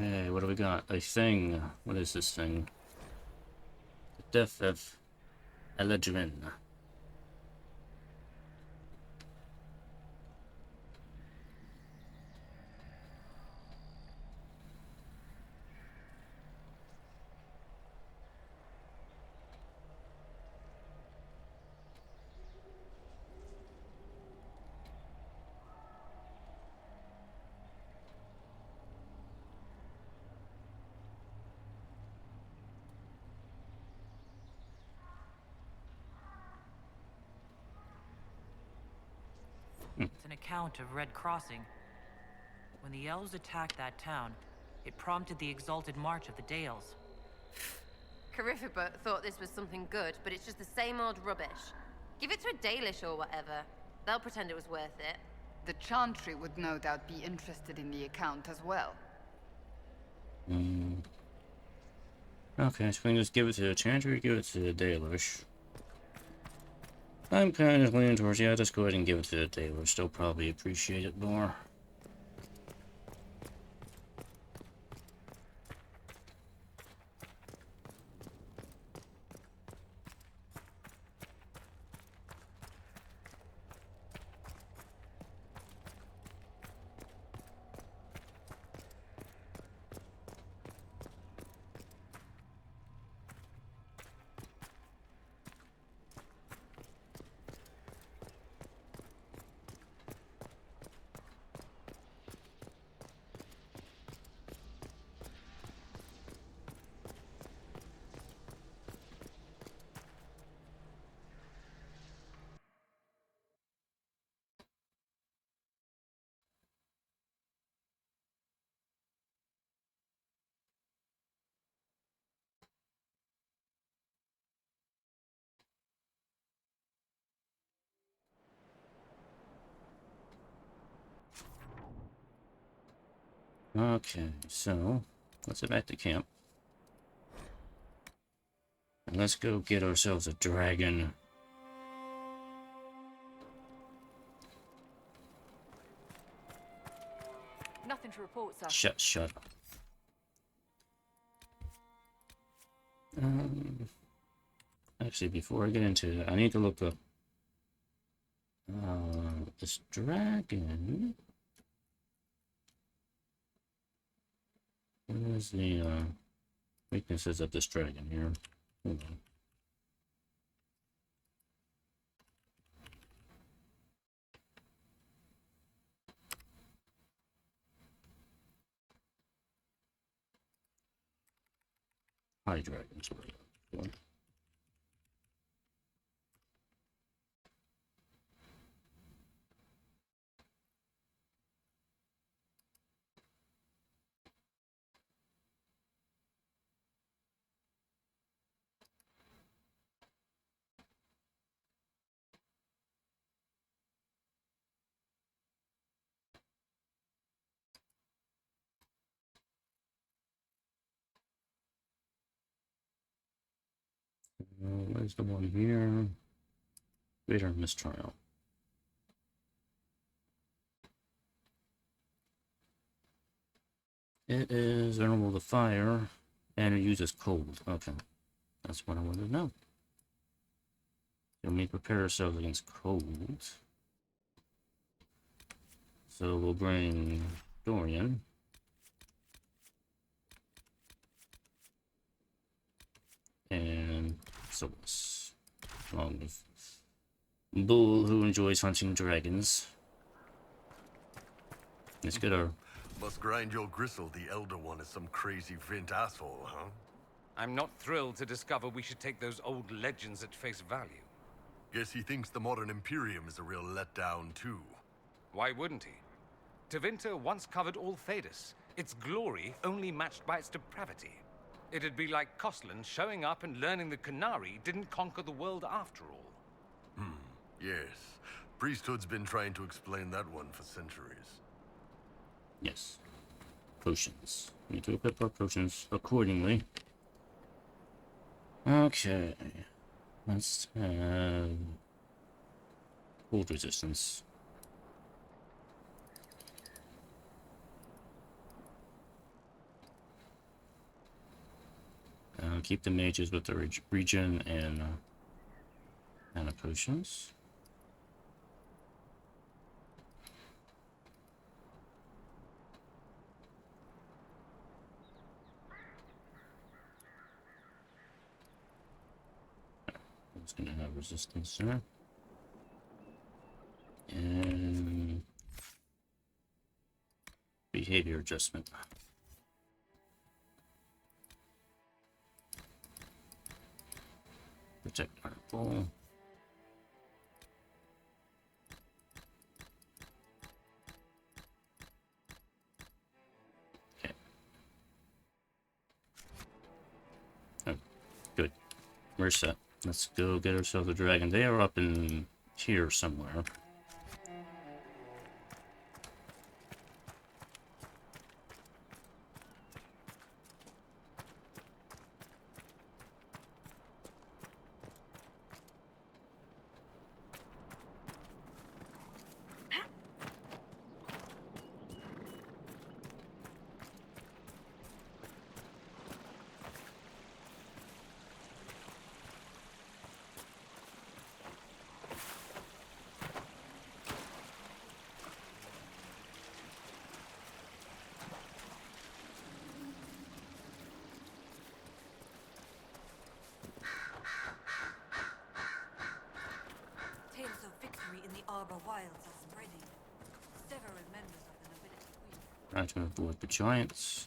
Hey, what do we got? A thing. What is this thing? The death of Elegrin. It's an account of Red Crossing. When the elves attacked that town, it prompted the exalted march of the Dales. Carifibert thought this was something good, but it's just the same old rubbish. Give it to a Dalish or whatever. They'll pretend it was worth it. The Chantry would no doubt be interested in the account as well. Okay, so we can just give it to the Chantry, give it to the Dalish. I'm kind of leaning towards, yeah, just go ahead and give it to the Dalish. They'll probably appreciate it more. Okay, so let's head back to camp. And let's go get ourselves a dragon. Nothing to report, sir. Shut up. Actually, before I get into it, I need to look up this dragon. What is the weaknesses of this dragon here? Hold on. High dragons. Where's the one here? Greater mistrial. It is vulnerable to fire, and it uses cold. Okay, that's what I wanted to know. So we prepare ourselves against cold. So we'll bring Dorian. And Solus, along with Bull, who enjoys hunting dragons. Let's get our... Must grind your gristle the Elder One is some crazy Vint asshole, huh? I'm not thrilled to discover we should take those old legends at face value. Guess he thinks the modern Imperium is a real letdown, too. Why wouldn't he? Tevinter once covered all Thedas, its glory only matched by its depravity. It'd be like Koslan showing up and learning the Canary didn't conquer the world after all. Yes. Priesthood's been trying to explain that one for centuries. Yes. Potions. We need to equip our potions accordingly. Okay. Let's have... cold resistance. Keep the mages with the regen and mana potions. It's gonna have resistance there. And behavior adjustment. Protect our bull. Okay. Oh, good. We're set. Let's go get ourselves a dragon. They are up in here somewhere. Arbor Wilds are spreading. Several members of the nobility will. Trying to avoid the giants.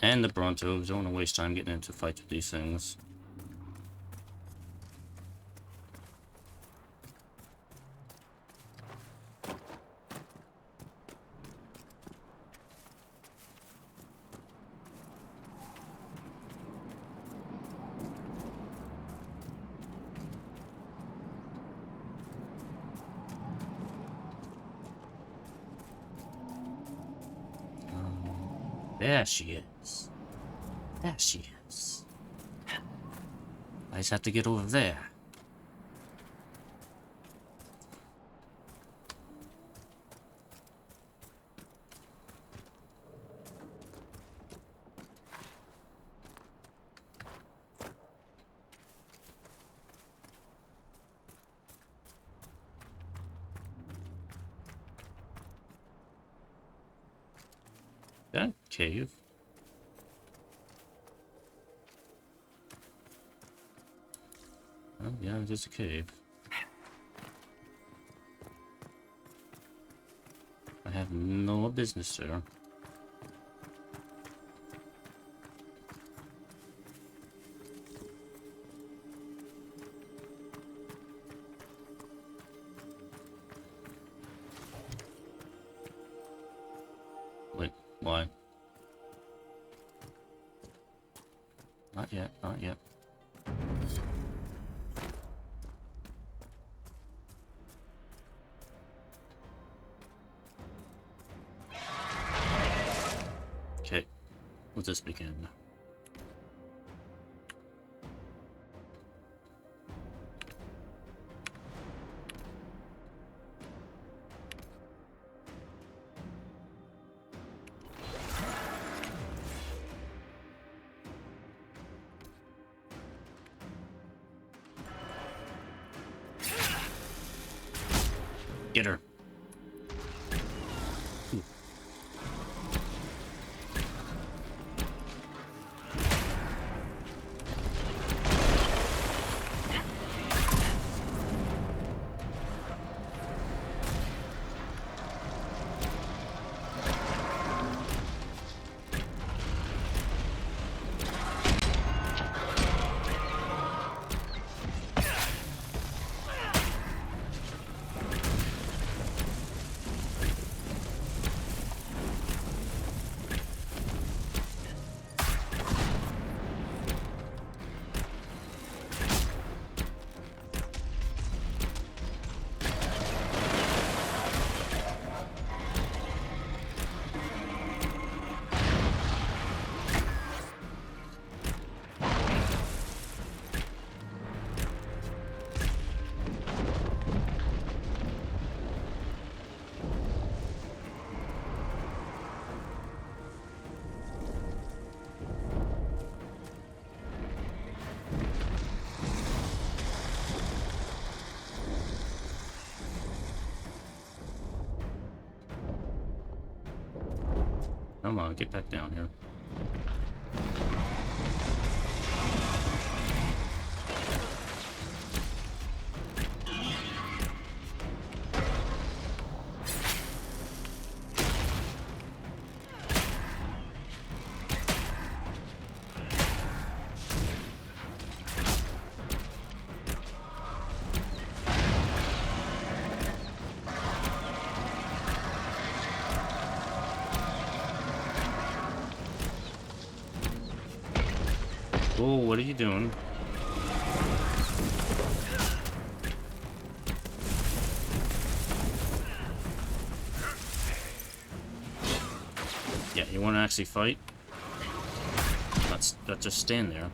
And the Brontos. Don't want to waste time getting into fights with these things. There she is. There she is. I just have to get over there. That cave. Oh, yeah, it is a cave. I have no business there. Wait, why? Not yet, not yet. Okay, let this begin. Get her. Come on, get back down here. Oh, what are you doing? Yeah, you want to actually fight? Let's just stand there.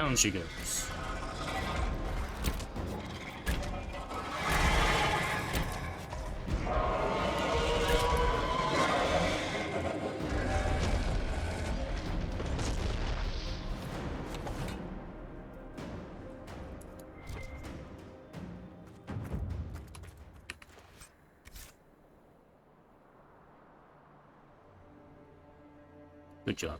Down she goes. Good job.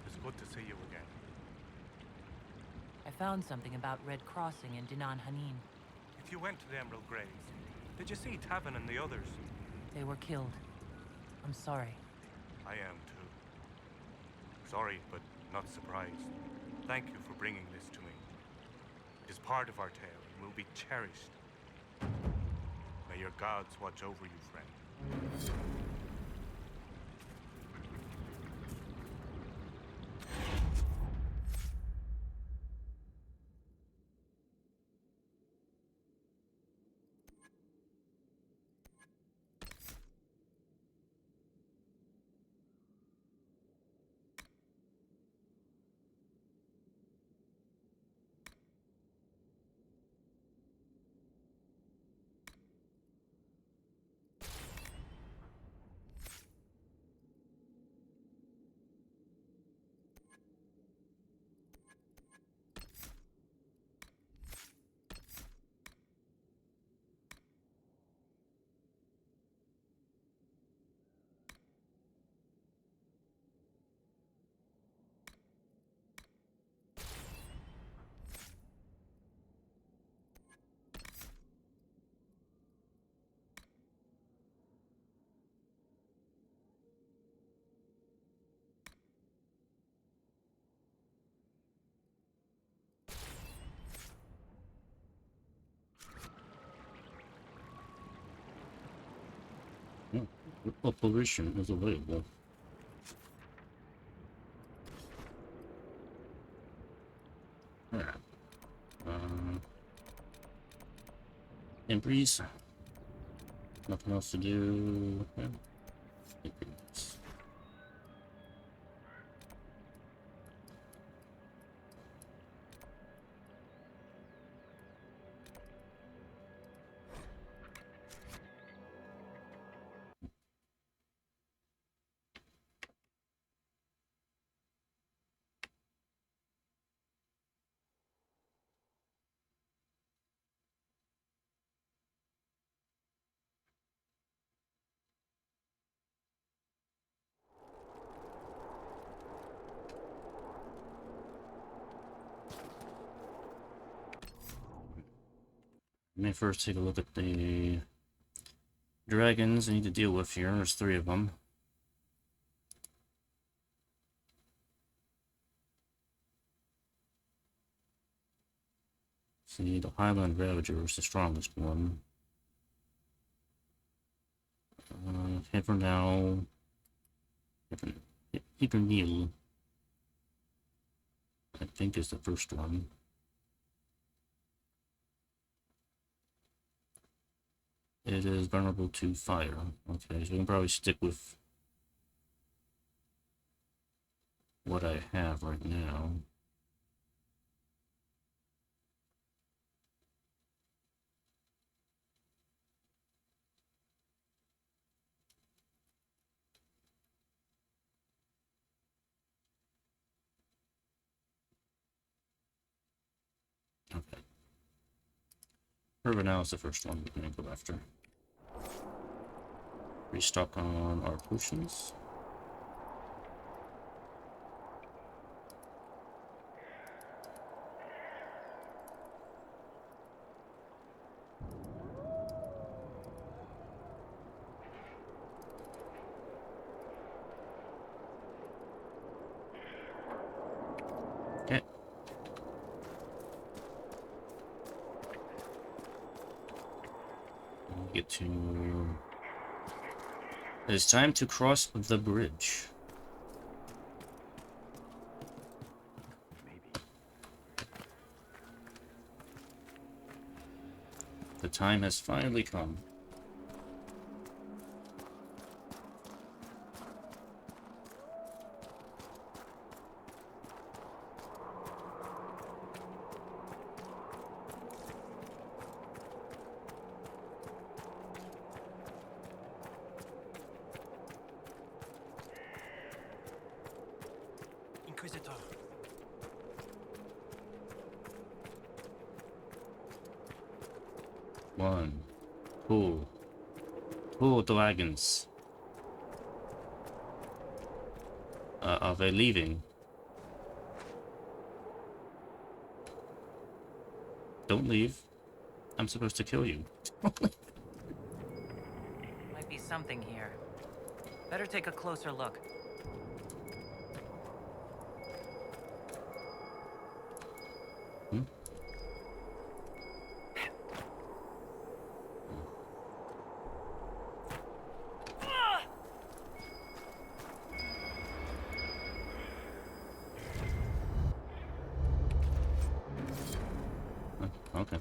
It's good to see you again. I found something about Red Crossing in Dinan Hanin. If you went to the Emerald Graves, did you see Tavin and the others? They were killed. I'm sorry. I am too. Sorry, but not surprised. Thank you for bringing this to me. It is part of our tale and will be cherished. May your gods watch over you, friend. What pollution is available? Alright. Embrace. Nothing else to do. Yeah. Embrace. Let me first take a look at the dragons I need to deal with here. There's 3 of them. See, the Highland Ravager is the strongest one. For now, Neil, I think, is the first one. It is vulnerable to fire. Okay, so we can probably stick with what I have right now. Okay. Urban now is the first one we're going to go after. Restock on our potions. Get to... It's time to cross the bridge. The time has finally come. Inquisitor. One. Two. Two dragons. Are they leaving? Don't leave. I'm supposed to kill you. Might be something here. Better take a closer look. Hmm? Okay.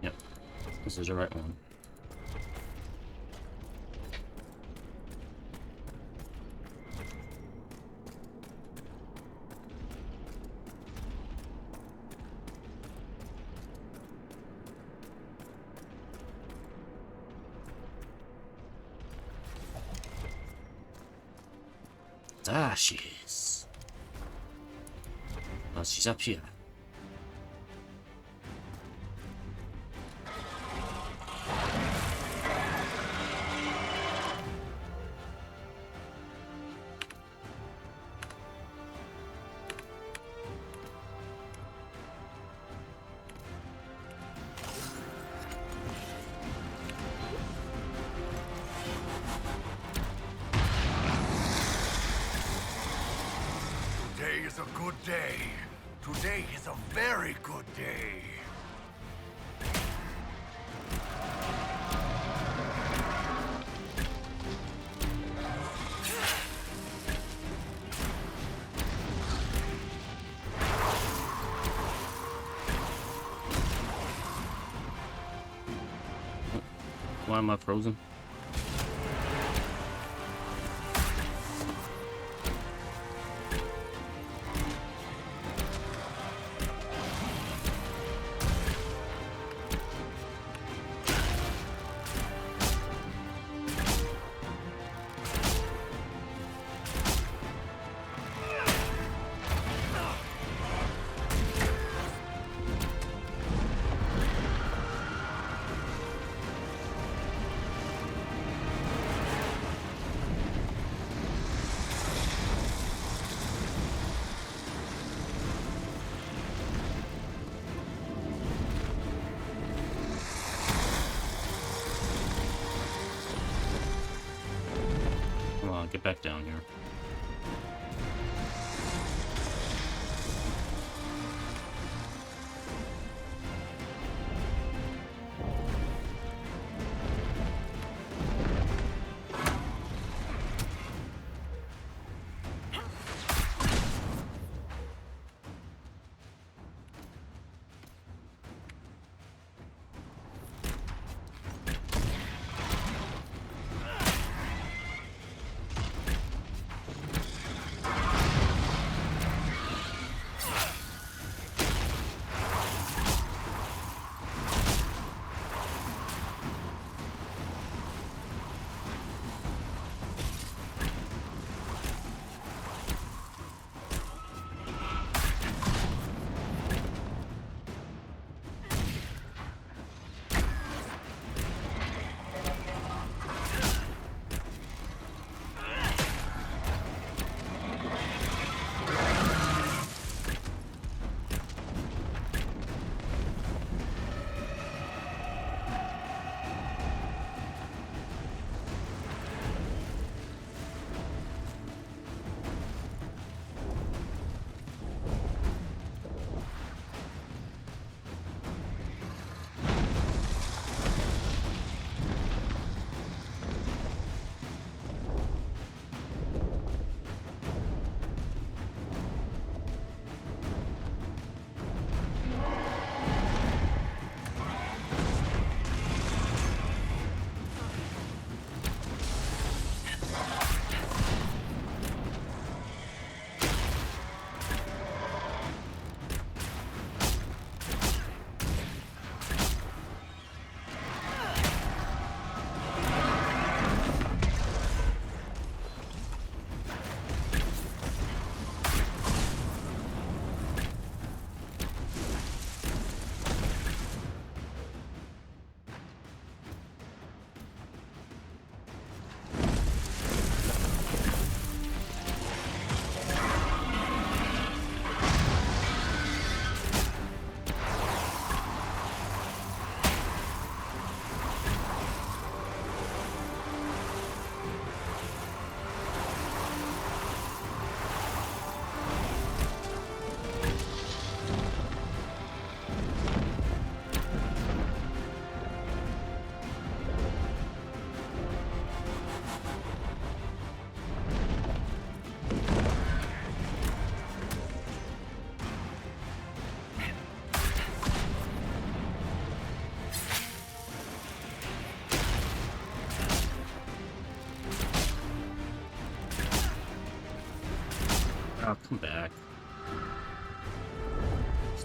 Yep. This is the right one. There she is. Oh, she's up here. Today is a good day. Today is a very good day. Why am I frozen? Come on, get back down here.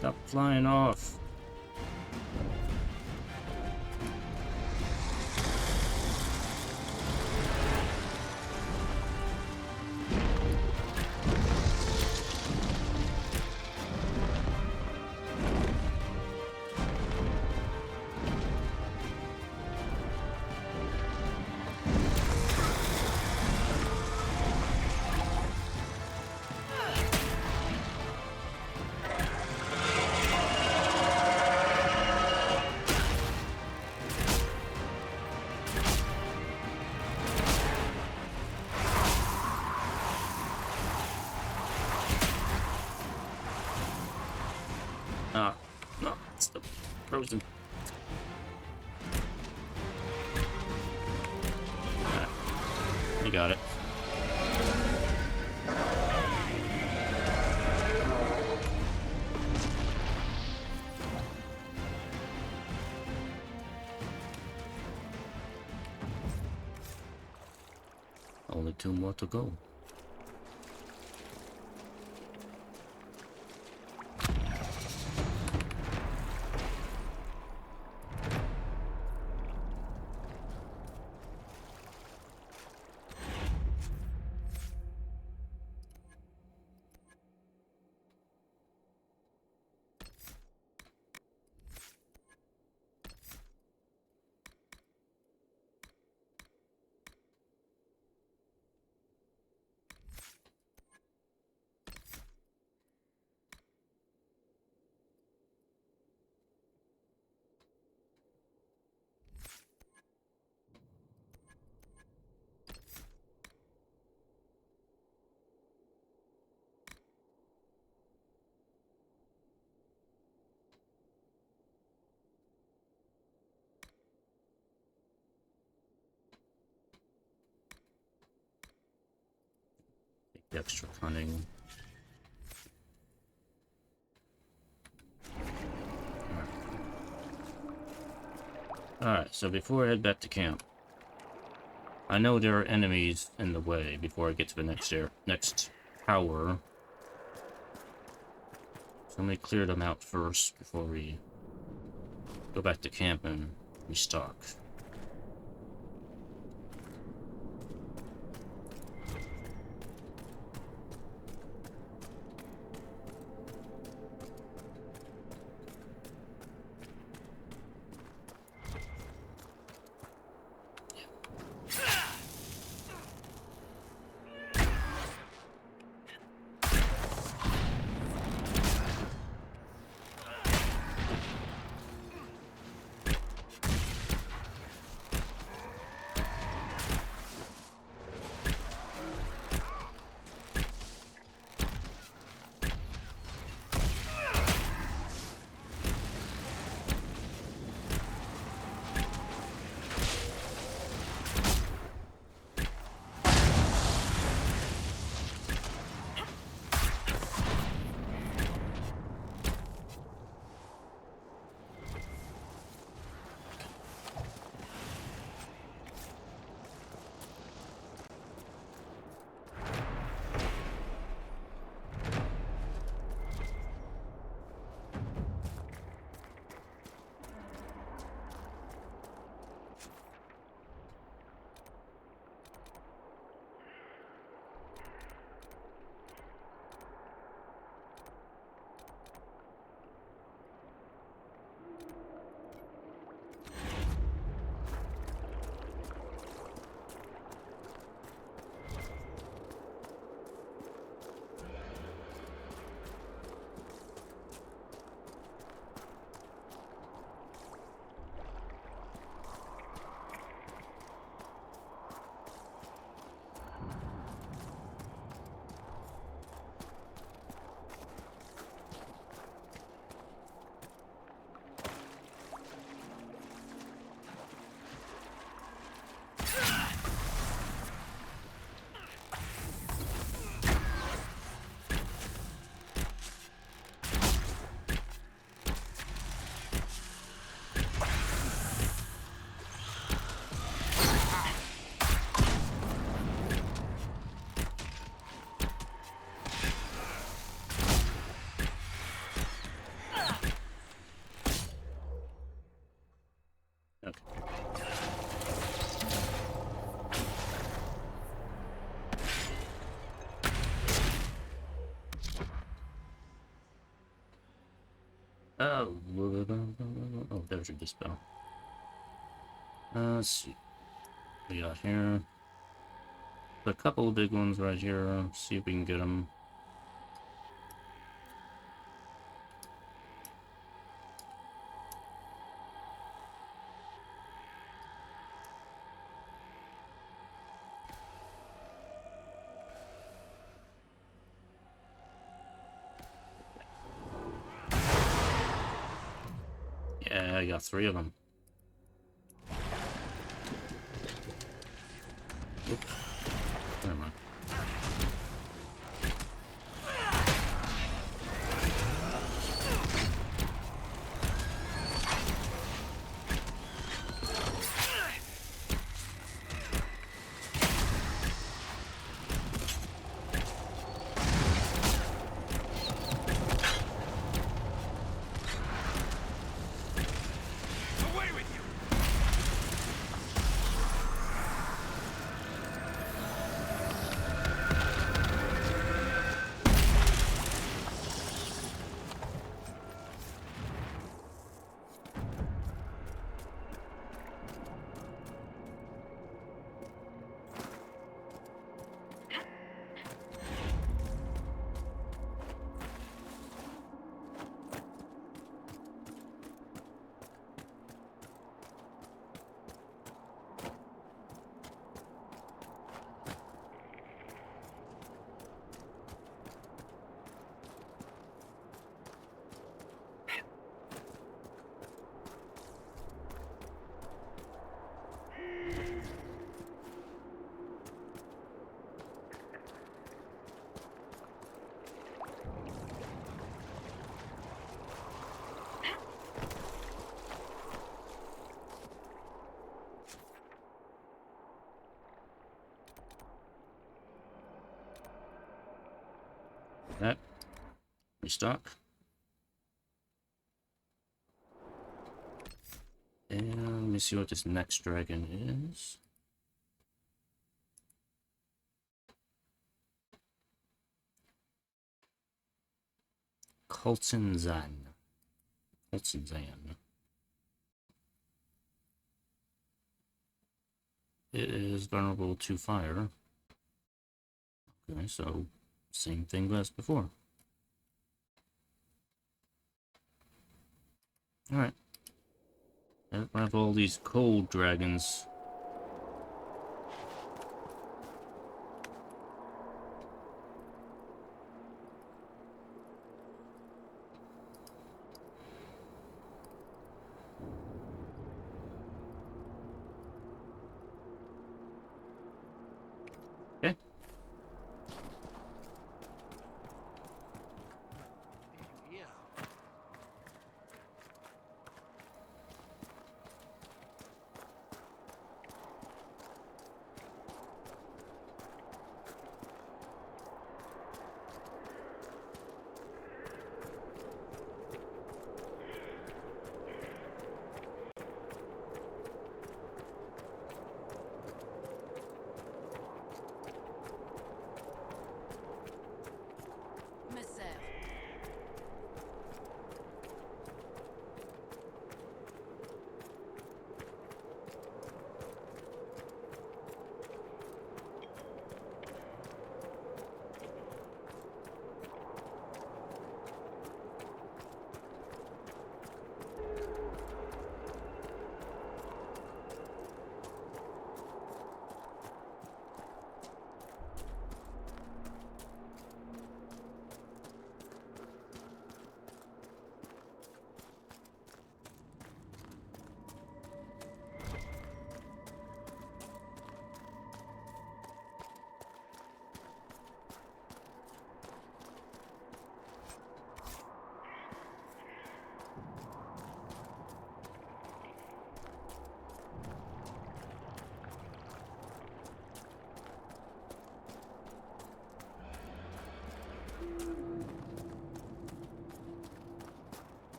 Stop flying off. Ah, no, it's the frozen. Alright, you got it. Only 2 more to go. Take the extra cunning. Alright, so before I head back to camp, I know there are enemies in the way before I get to the next tower. So let me clear them out first before we go back to camp and restock. Oh, oh, there's your dispel. Let's see. We got here. A couple of big ones right here. See if we can get them. Yeah, I got 3 of them. Oops. Never mind. That. Restock. And let me see what this next dragon is. Colton-Zan. Colton-Zan. It is vulnerable to fire. Okay, so same thing as before. Alright. I have all these cold dragons. Okay.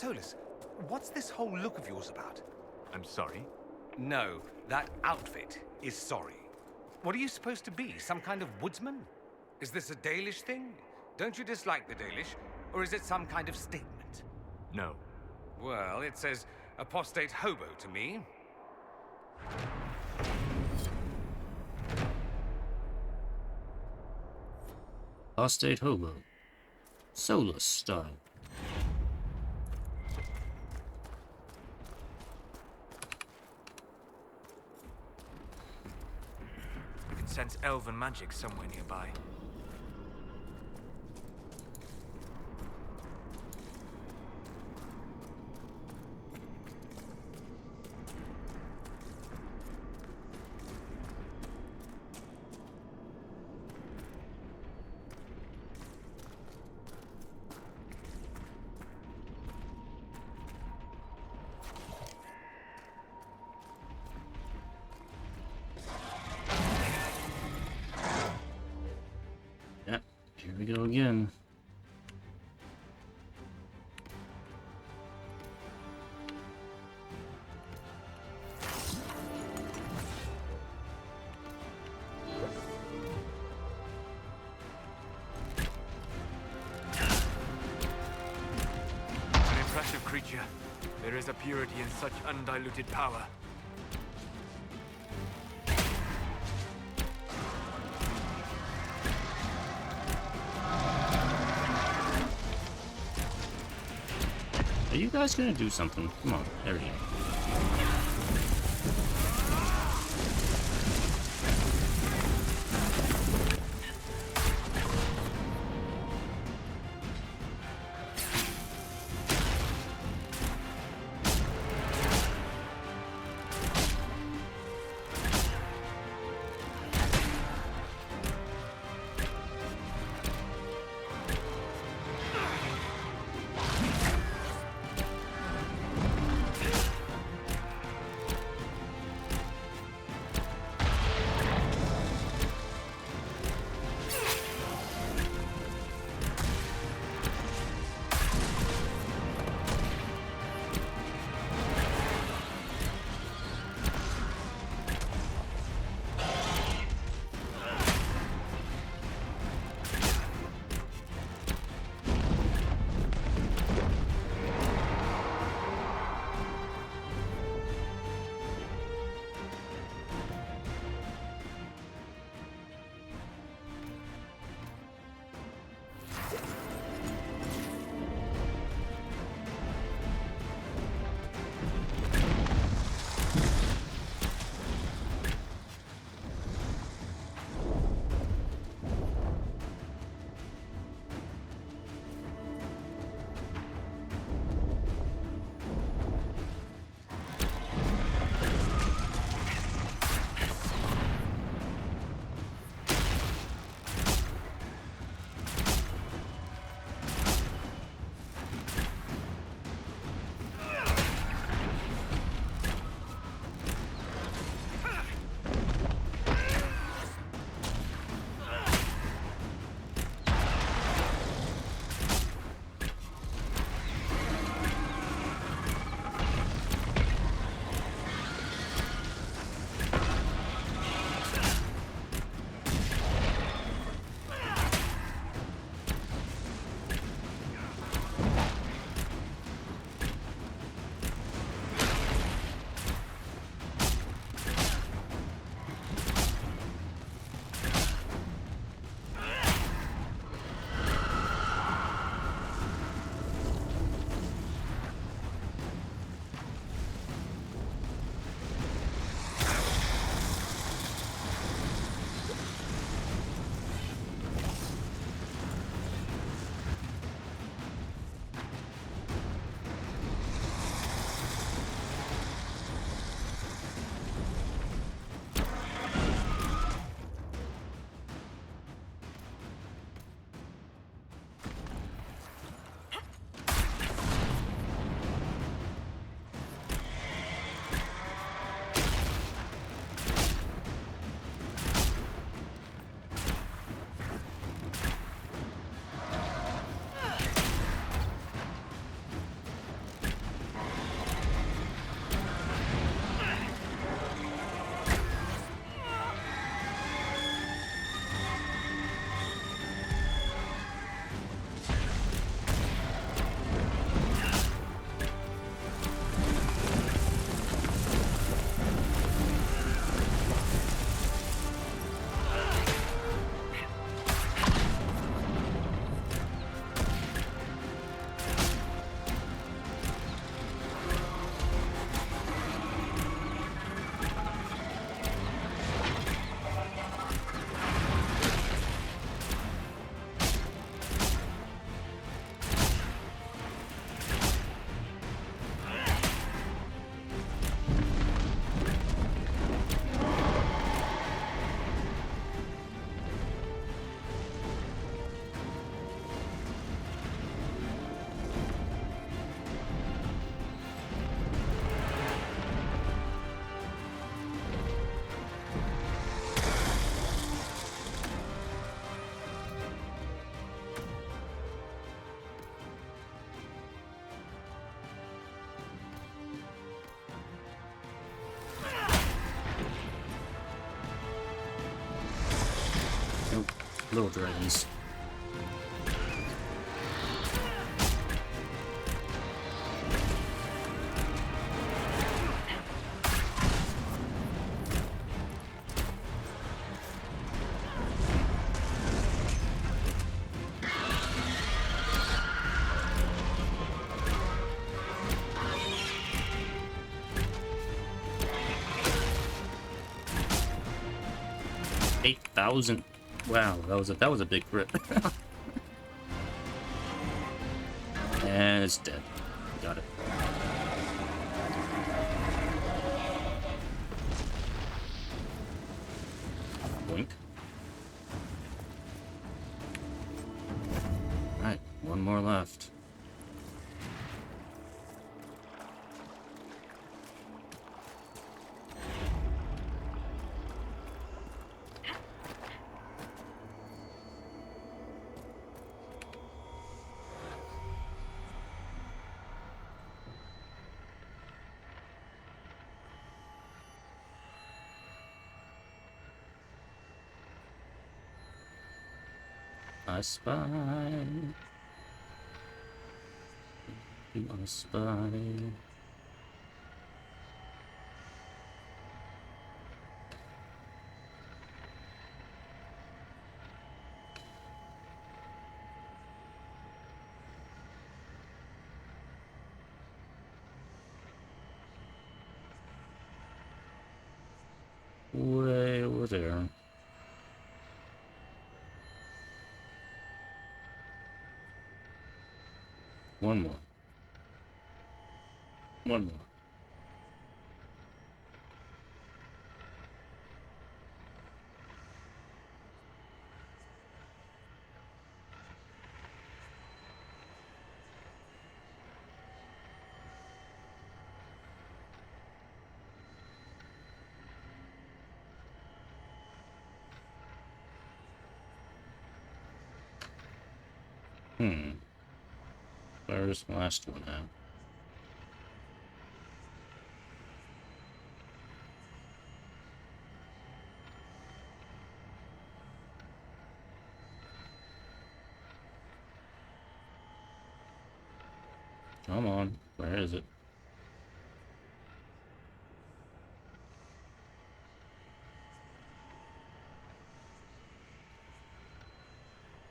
Solus, what's this whole look of yours about? I'm sorry? No, that outfit is sorry. What are you supposed to be, some kind of woodsman? Is this a Dalish thing? Don't you dislike the Dalish? Or is it some kind of statement? No. Well, it says apostate hobo to me. Apostate hobo. Solus style. You can sense elven magic somewhere nearby. Yep, here we go again. An impressive creature. There is a purity in such undiluted power. Are you guys gonna do something? Come on, there we go. Little dragons. $8,000. Wow, that was a big crit. And it's dead. Got it. Blink. Alright, one more left. I spy. You are a spy. Way over there. One more. One more. Where's the last one now? Come on, where is it?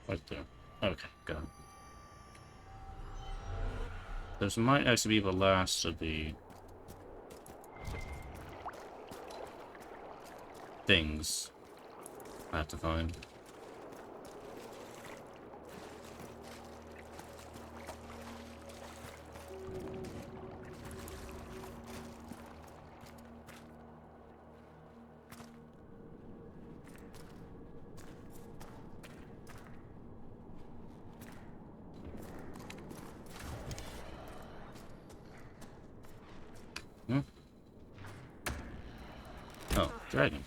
Right there. Okay, got it. This might actually be the last of the things I have to find. Oh, dragon.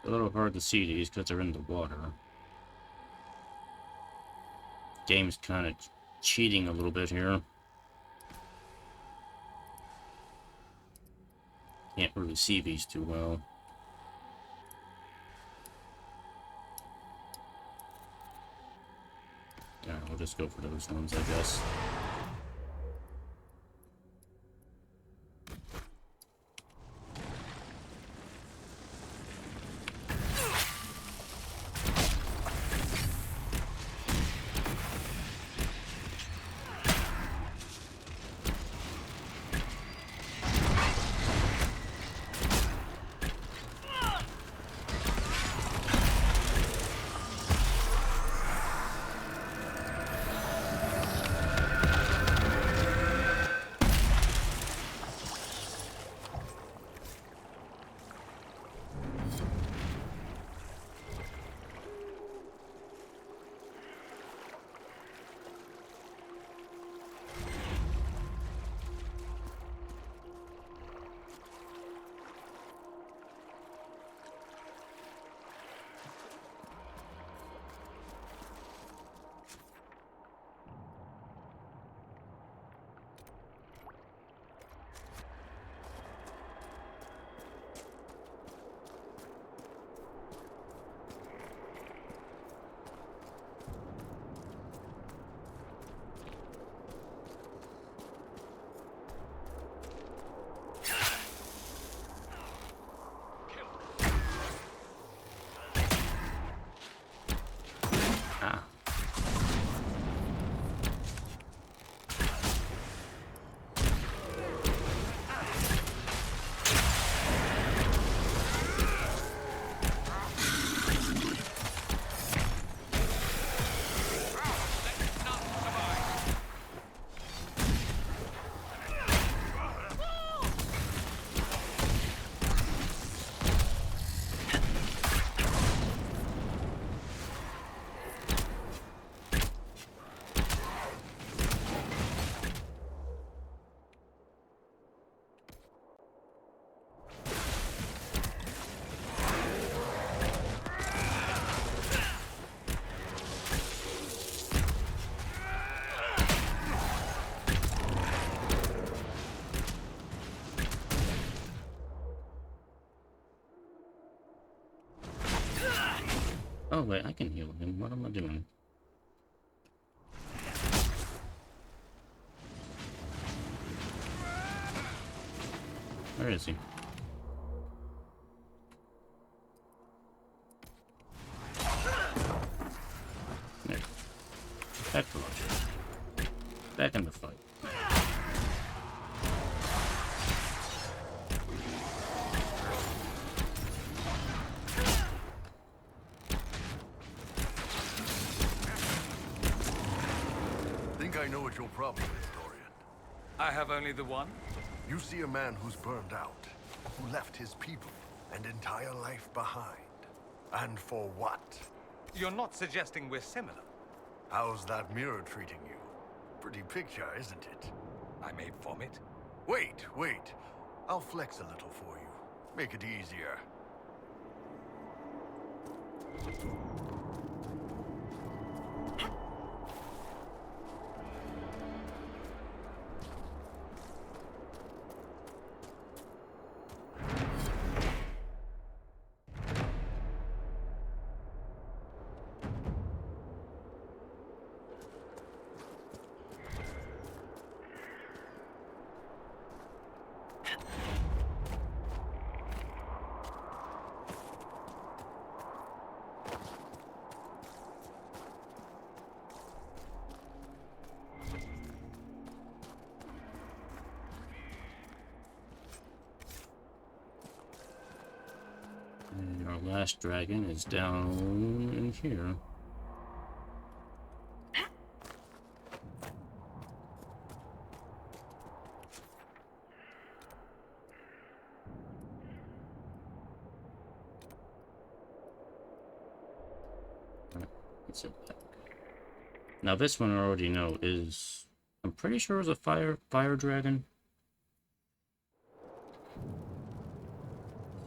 A little hard to see these because they're in the water. Game's kind of cheating a little bit here. Can't really see these too well. Yeah, we'll just go for those ones, I guess. Oh wait, I can heal him. What am I doing? Where is he? There. Back to life. Back in the fight. I know what your problem is, Dorian. I have only the one? You see a man who's burned out, who left his people and entire life behind. And for what? You're not suggesting we're similar. How's that mirror treating you? Pretty picture, isn't it? I may vomit. Wait. I'll flex a little for you. Make it easier. And our last dragon is down in here. Let's sit back. Now this one I already know is, I'm pretty sure is a fire dragon.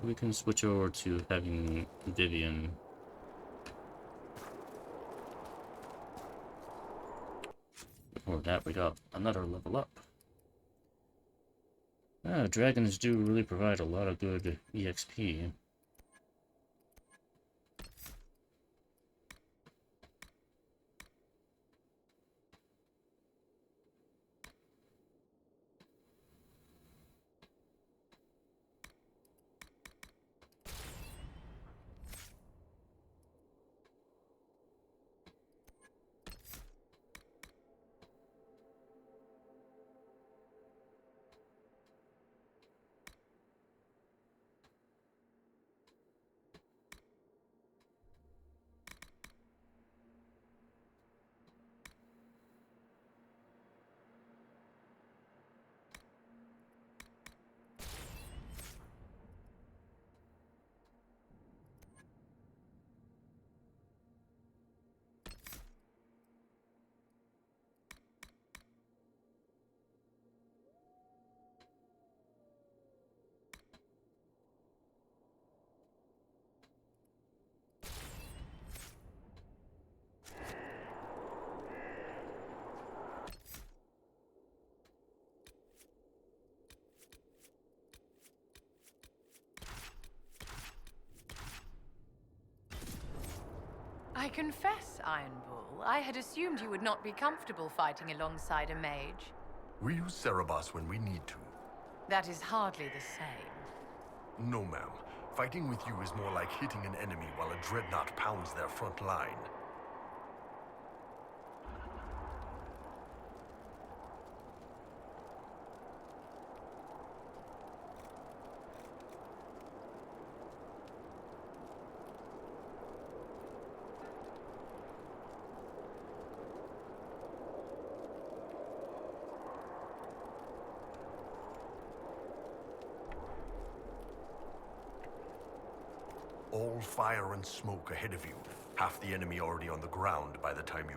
we can switch over to having Vivian. Before that, we got another level up. Dragons do really provide a lot of good EXP. I confess, Iron Bull, I had assumed you would not be comfortable fighting alongside a mage. We use Cerebos when we need to. That is hardly the same. No, ma'am. Fighting with you is more like hitting an enemy while a dreadnought pounds their front line. All fire and smoke ahead of you. Half the enemy already on the ground by the time you...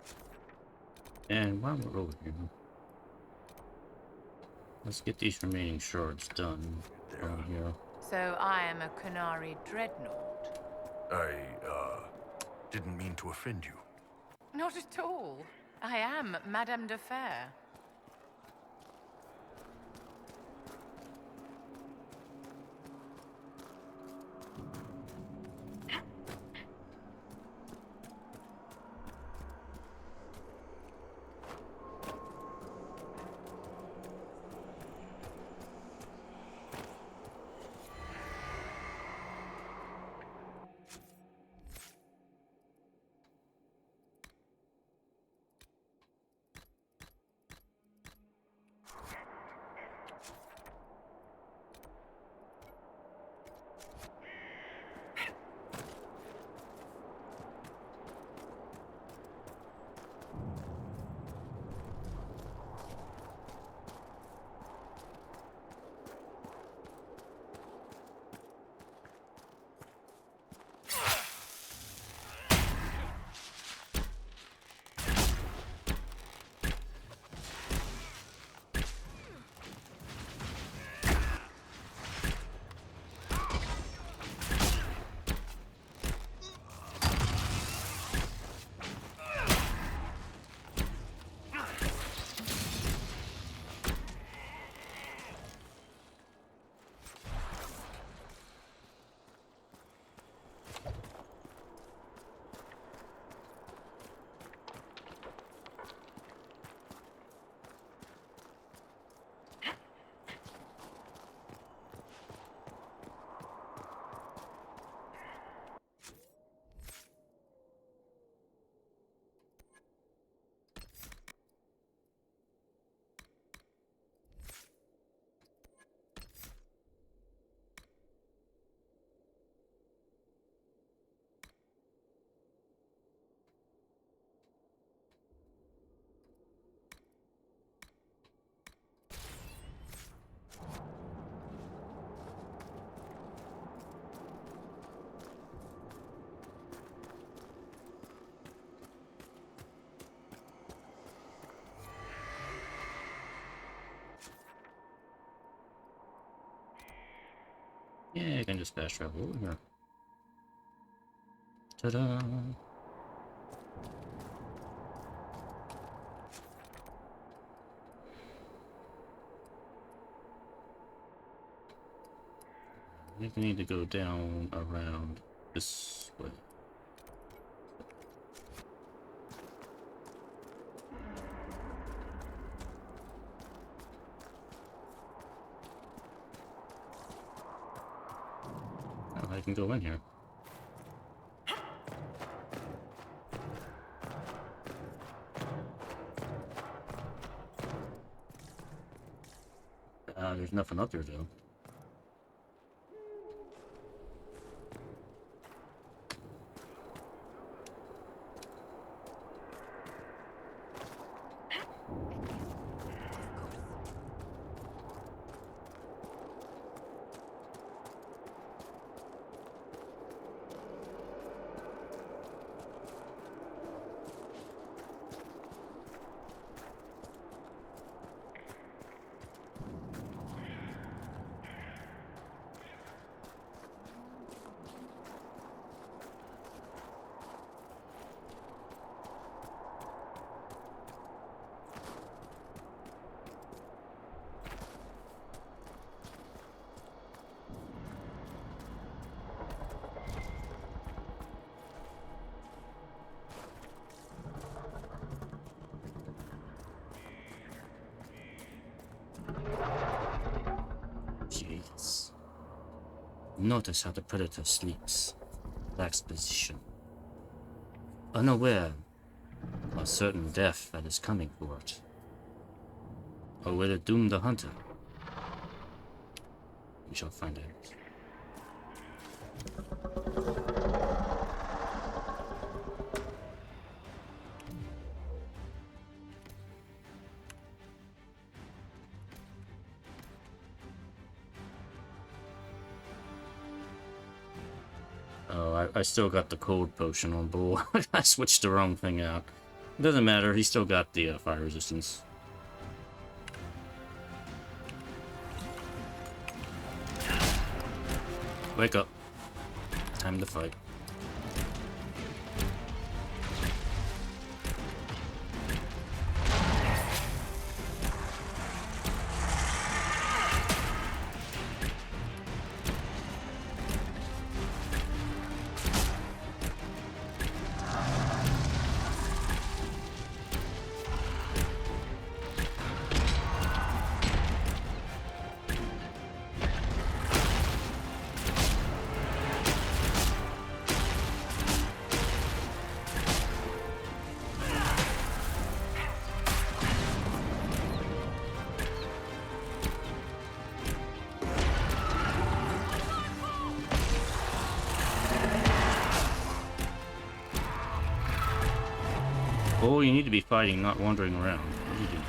And while we're over here, let's get these remaining shards done from here. So I am a Canary dreadnought? I, didn't mean to offend you. Not at all. I am Madame de Fer. Yeah, I can just fast travel over here. Ta-da! I think I need to go down around this way. Oh, I can go in here. There's nothing up there though. Jeez. Notice how the predator sleeps. Lacks position. Unaware of certain death that is coming for it. Or will it doom the hunter? We shall find out. Oh, I still got the cold potion on Bull. I switched the wrong thing out. Doesn't matter, he still got the fire resistance. Wake up. Time to fight. Oh, you need to be fighting, not wandering around. What are you doing?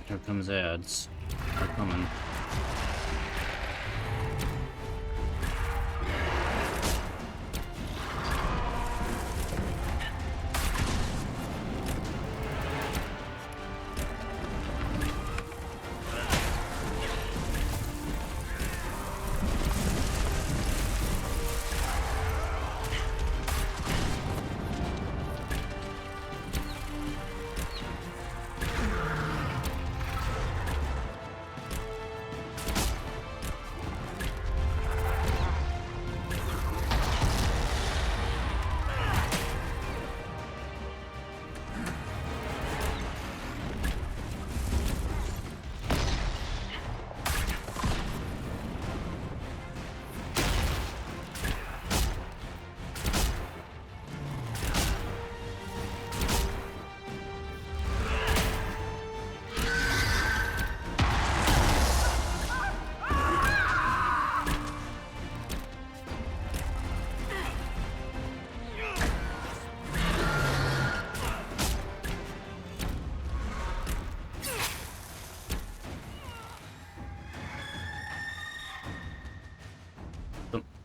Here comes ads. They're coming.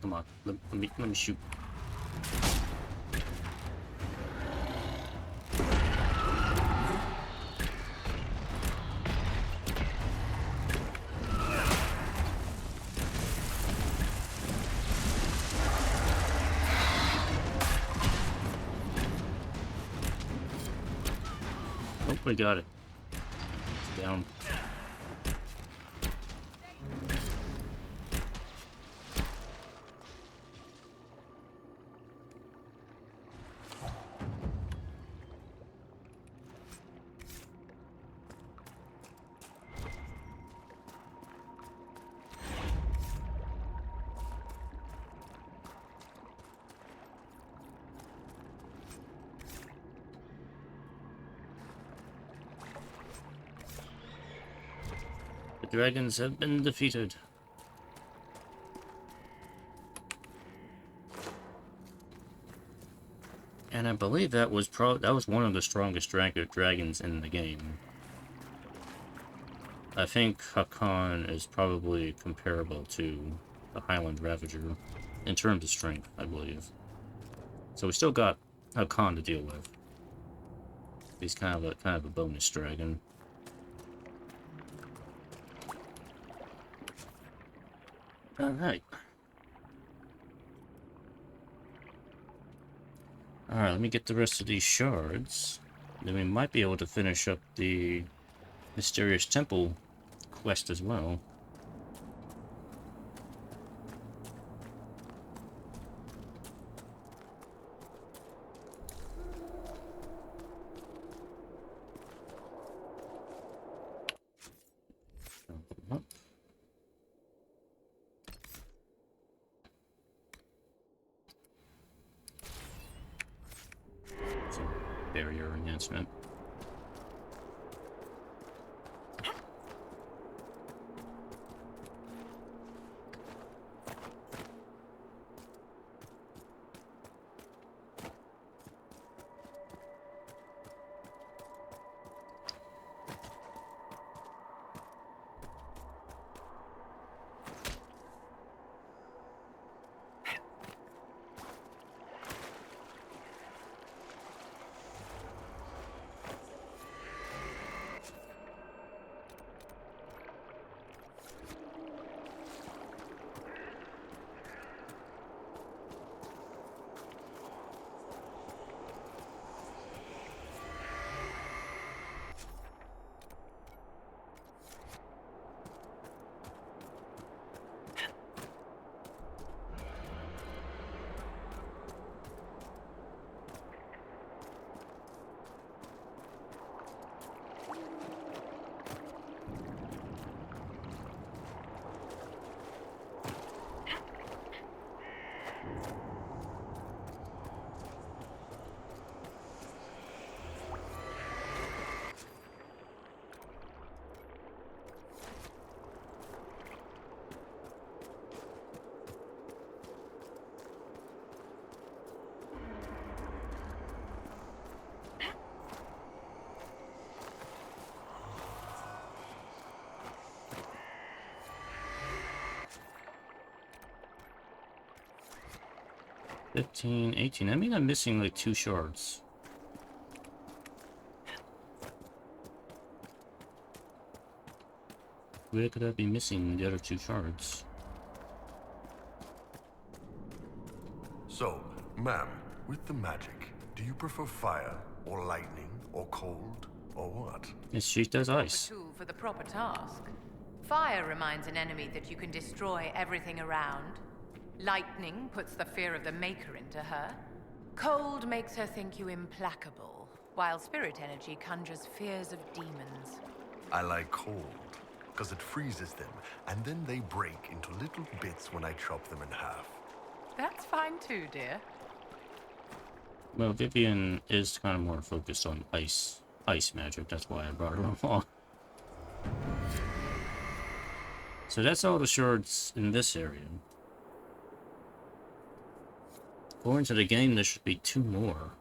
Come on, let me shoot. Oh, we got it. It's down. The dragons have been defeated. And I believe that was one of the strongest dragons in the game. I think Hakan is probably comparable to the Highland Ravager in terms of strength, I believe. So we still got Hakan to deal with. He's kind of a bonus dragon. Alright. Alright, let me get the rest of these shards. Then we might be able to finish up the Mysterious Temple quest as well. Barrier enhancement. 15, 18. I mean, I'm missing like 2 shards. Where could I be missing the other 2 shards? So, ma'am, with the magic, do you prefer fire, or lightning, or cold, or what? Yes, she does ice. Tool for the proper task. Fire reminds an enemy that you can destroy everything around. Lightning puts the fear of the Maker into her. Cold makes her think you implacable, while spirit energy conjures fears of demons. I like cold, because it freezes them, and then they break into little bits when I chop them in half. That's fine too, dear. Well, Vivian is kind of more focused on ice magic. That's why I brought her along. So that's all the shards in this area. According to the game, there should be 2 more.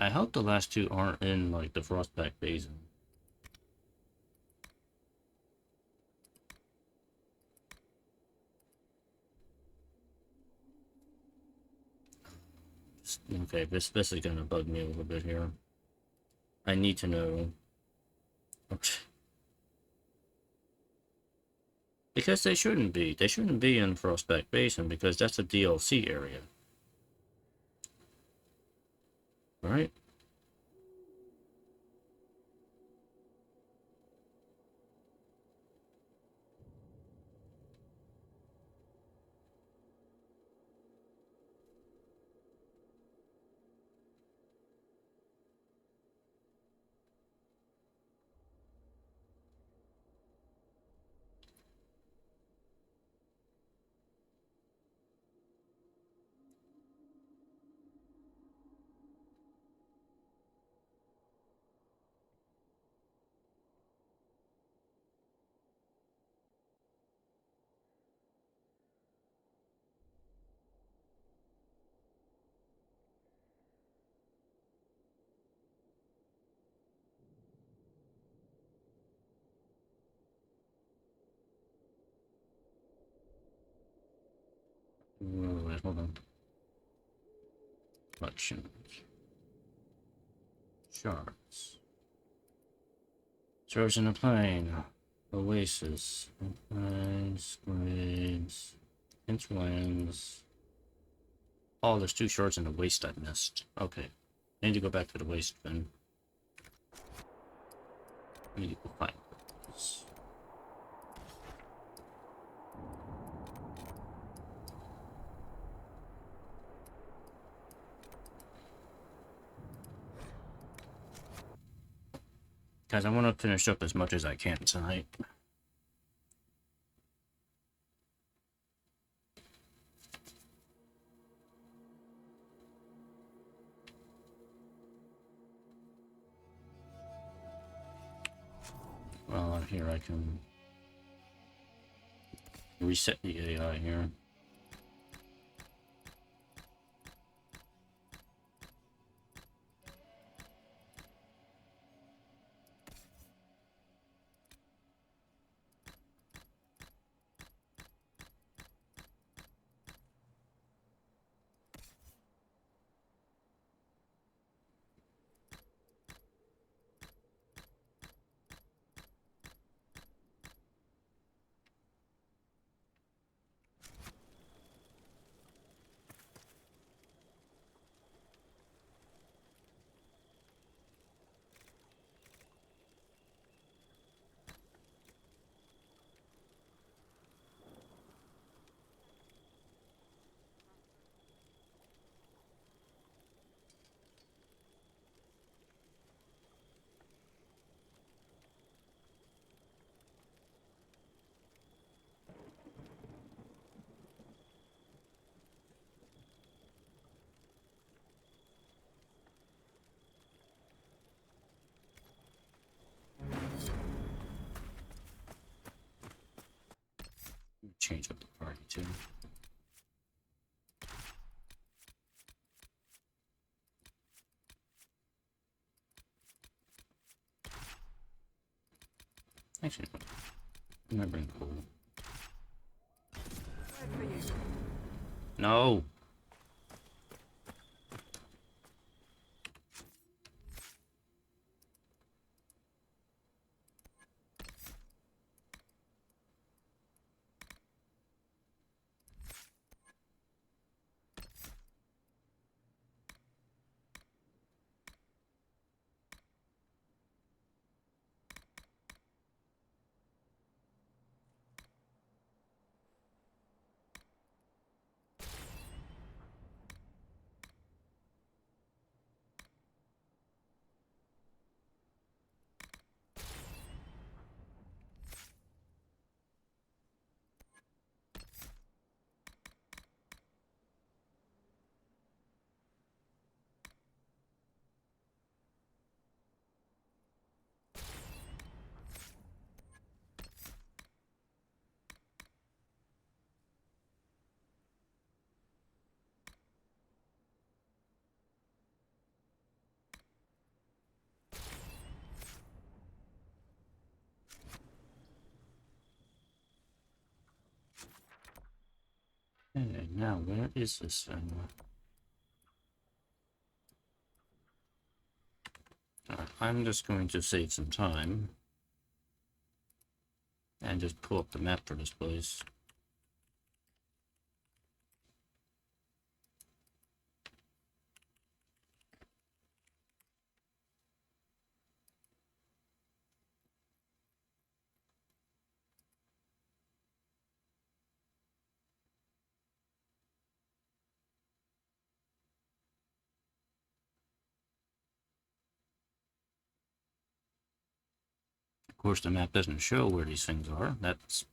I hope the last 2 aren't in, like, the Frostback Basin. Okay, this is gonna bug me a little bit here. I need to know. Because they shouldn't be. They shouldn't be in Frostback Basin because that's a DLC area. Right? Wait, hold on. Collections. Shards. Shards in the plain. Oasis. Plains. Graves. Hinterlands. Oh, there's 2 shards in the waste I missed. Okay. I need to go back to the waste then. I need to go find those. Guys, I want to finish up as much as I can tonight. Well, here I can reset the AI here. Change up the party too. Actually, I'm gonna bring coal. No! Okay, now where is this thing? I'm just going to save some time and just pull up the map for this place. Of course, the map doesn't show where these things are. That's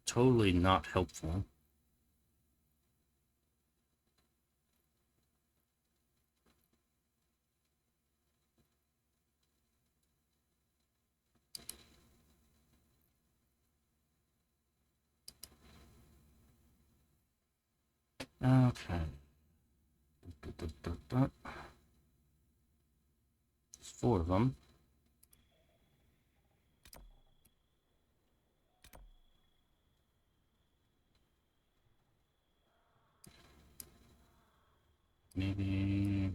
totally not helpful. Okay. There's 4 of them. Maybe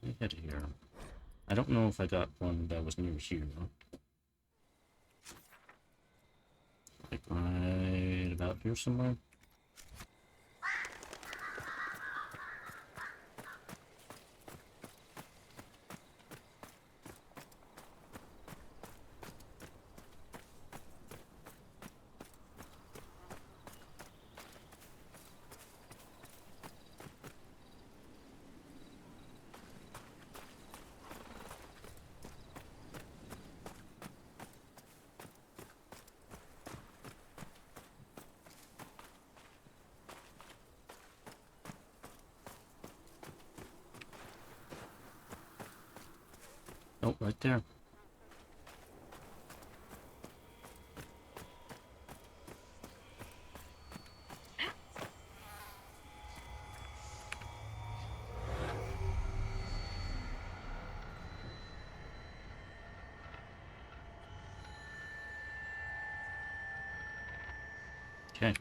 let me head here. I don't know if I got one that was near here. Like right about here somewhere. Oh, right there. Okay.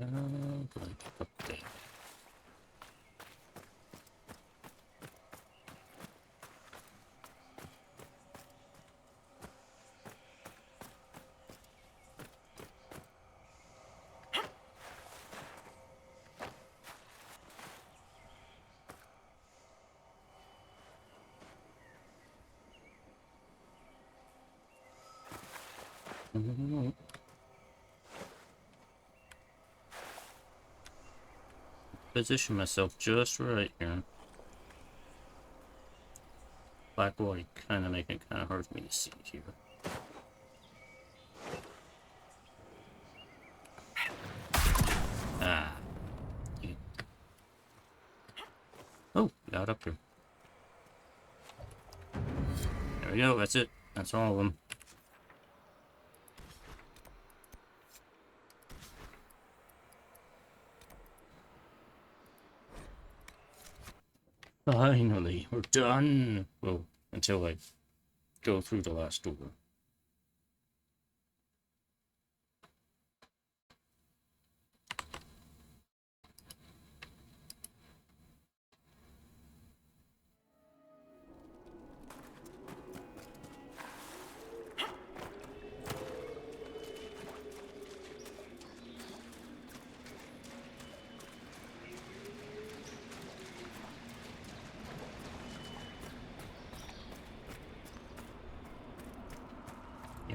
Like up there. Position myself just right here. Black white kind of making it kind of hard for me to see here. Ah. Yeah. Oh, got up here. There we go. That's it. That's all of them. Finally, we're done. Well, until I go through the last door.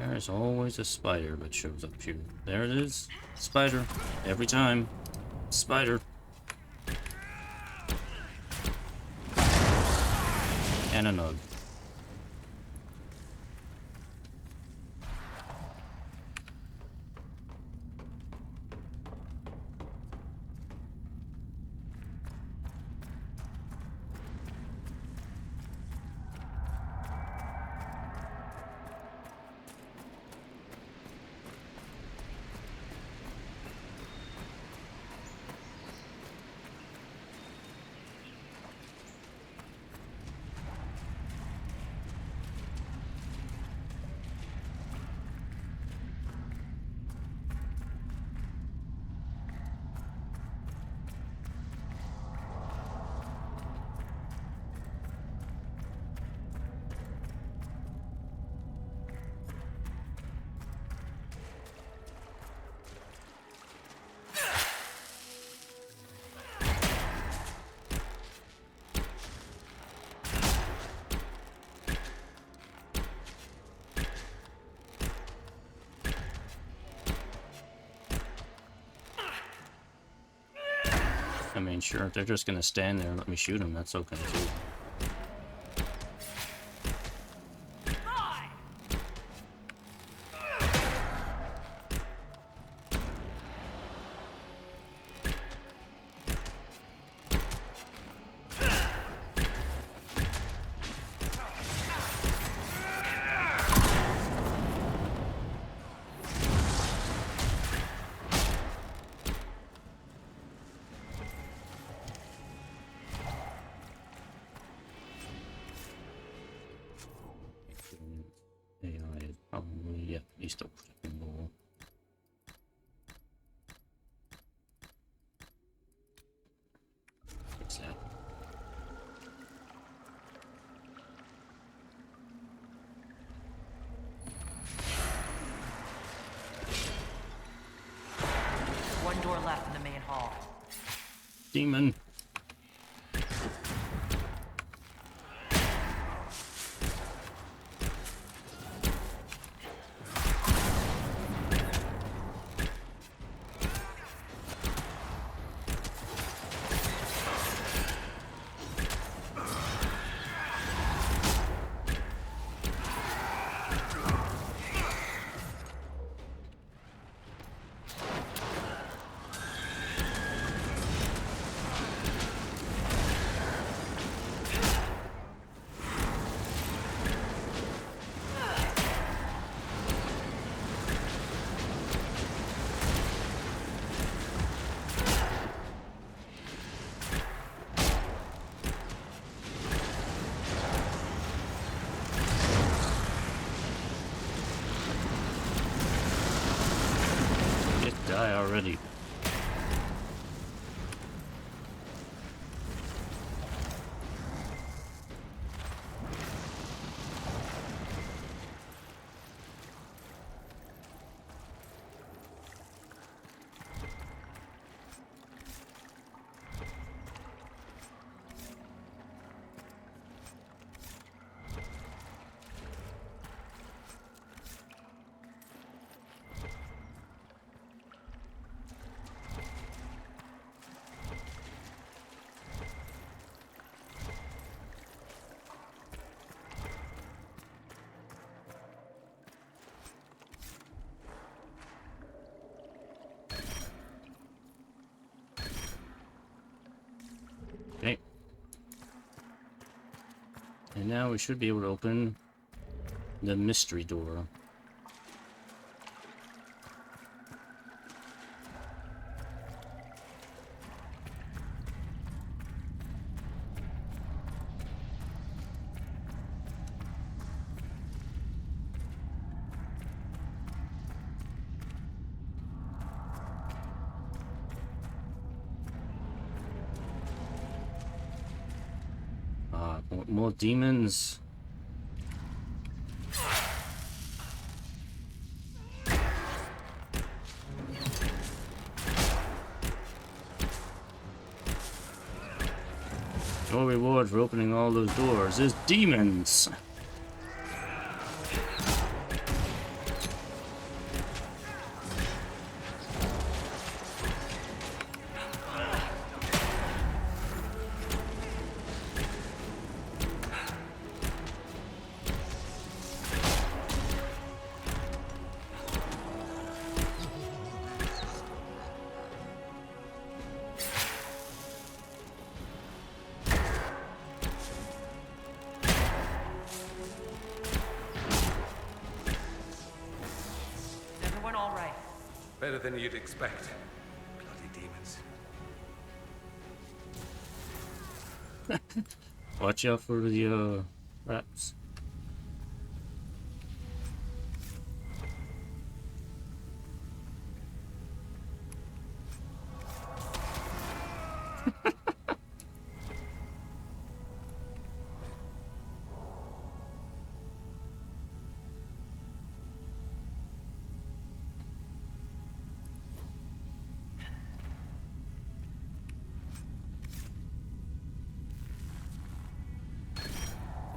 There's always a spider that shows up here. There it is. Spider. Every time. Spider. And a nug. I mean, sure, if they're just gonna stand there and let me shoot them, that's okay too. Stop flipping ball. Fix that. One door left in the main hall. Demon. Die already. And now we should be able to open the mystery door. More demons. Your reward for opening all those doors is demons. Better than you'd expect. Bloody demons. Watch out for the rats.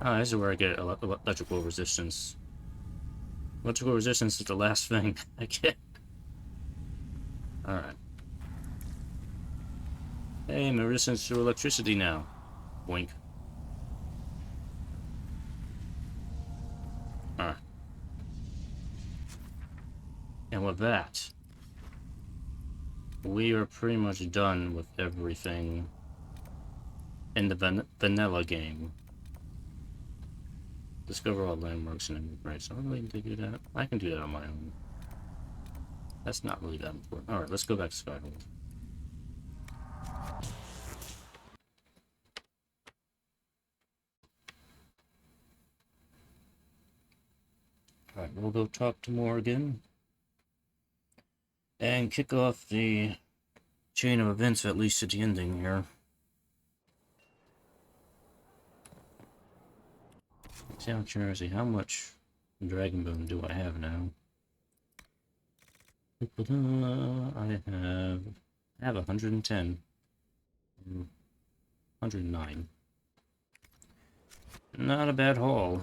Oh, this is where I get electrical resistance. Electrical resistance is the last thing I get. Alright. Hey, my resistance to electricity now. Boink. Alright. And with that, we are pretty much done with everything in the vanilla game. Discover all landmarks and right, so I don't need to do that. I can do that on my own. That's not really that important. Alright, let's go back to Skyhold. Alright, we'll go talk to Morrigan and kick off the chain of events, at least at the ending here. See, I'm curious, how much Dragon Bone do I have now? I have 110. 109. Not a bad haul.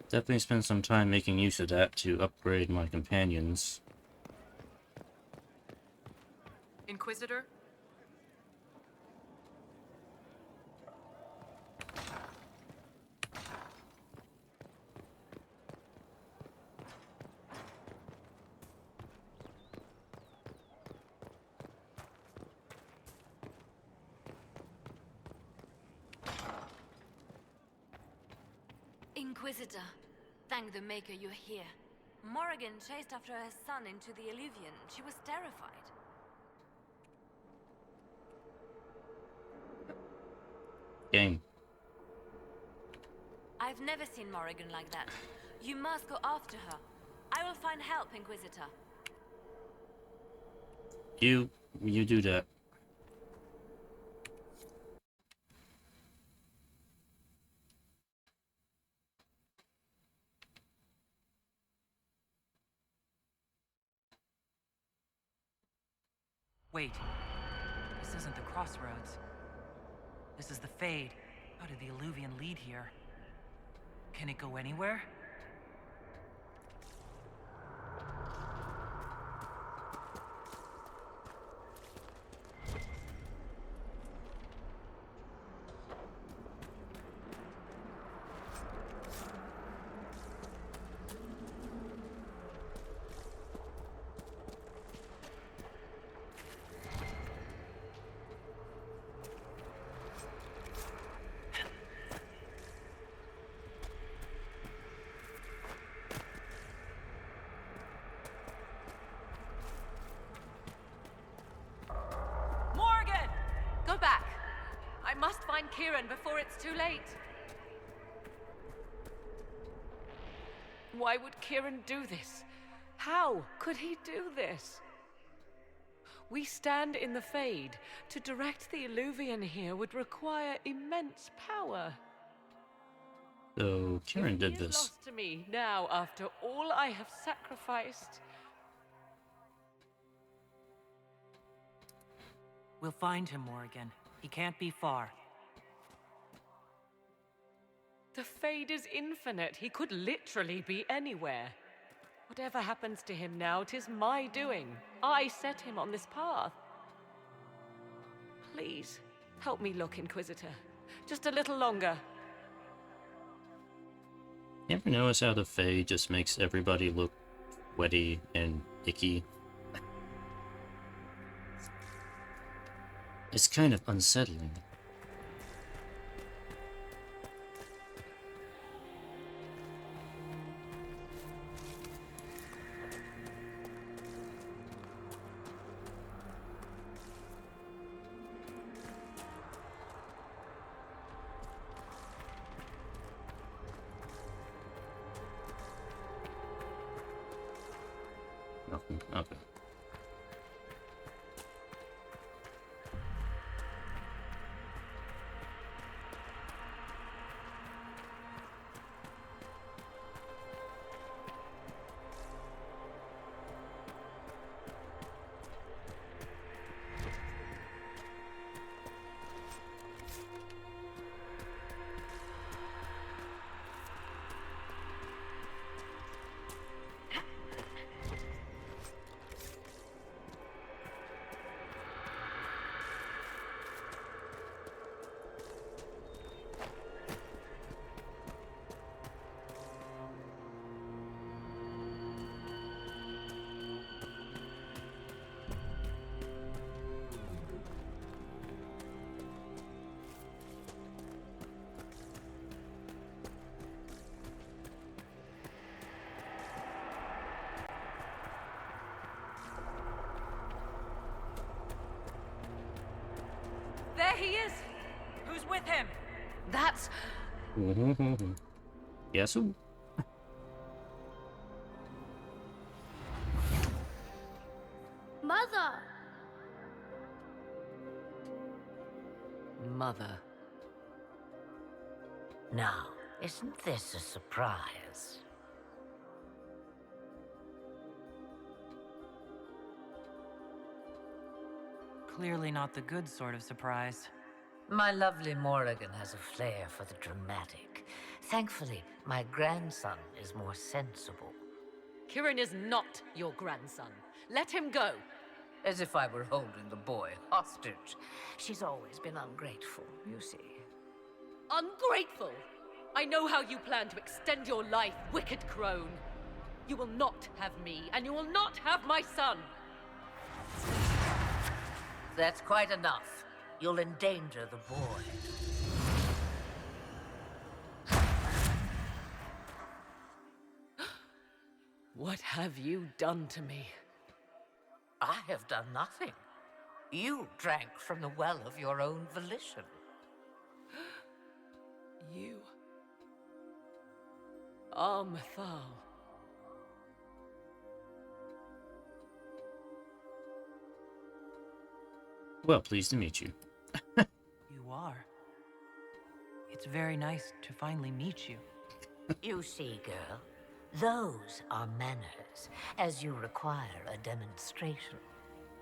Definitely spend some time making use of that to upgrade my companions. Inquisitor? Inquisitor, thank the Maker you're here. Morrigan chased after her son into the Illuvian. She was terrified. Game. I've never seen Morrigan like that. You must go after her. I will find help, Inquisitor. You do that. Wait. This isn't the crossroads. This is the Fade. How did the Illuvian lead here? Can it go anywhere? I must find Kieran before it's too late. Why would Kieran do this? How could he do this? We stand in the Fade. To direct the Illuvian here would require immense power. So Kieran did He is this. lost to me now after all I have sacrificed. We'll find him, Morrigan. He can't be far. The Fade is infinite. He could literally be anywhere. Whatever happens to him now, 'tis my doing. I set him on this path. Please, help me look, Inquisitor. Just a little longer. You ever notice how the Fae just makes everybody look sweaty and icky? It's kind of unsettling. Nothing. Okay. There he is! Who's with him? That's... Yes. Mother! Mother. Now, isn't this a surprise? Clearly not the good sort of surprise. My lovely Morrigan has a flair for the dramatic. Thankfully, my grandson is more sensible. Kieran is not your grandson. Let him go. As if I were holding the boy hostage. She's always been ungrateful, you see. Ungrateful! I know how you plan to extend your life, wicked crone. You will not have me, and you will not have my son. That's quite enough. You'll endanger the boy. What have you done to me? I have done nothing. You drank from the well of your own volition. You... Methal. Well, pleased to meet you. You are. It's very nice to finally meet you. You see, girl, those are manners, as you require a demonstration.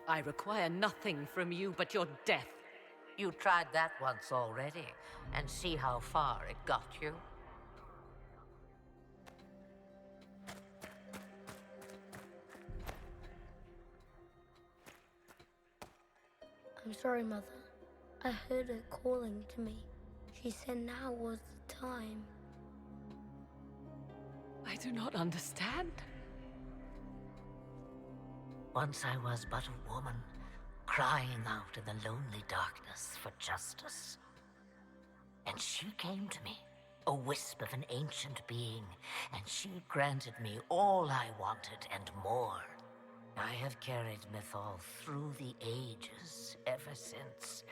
I require nothing from you but your death. You tried that once already, and see how far it got you. I'm sorry, Mother. I heard her calling to me. She said now was the time. I do not understand. Once I was but a woman, crying out in the lonely darkness for justice. And she came to me, a wisp of an ancient being, and she granted me all I wanted and more. I have carried Mythal through the ages ever since,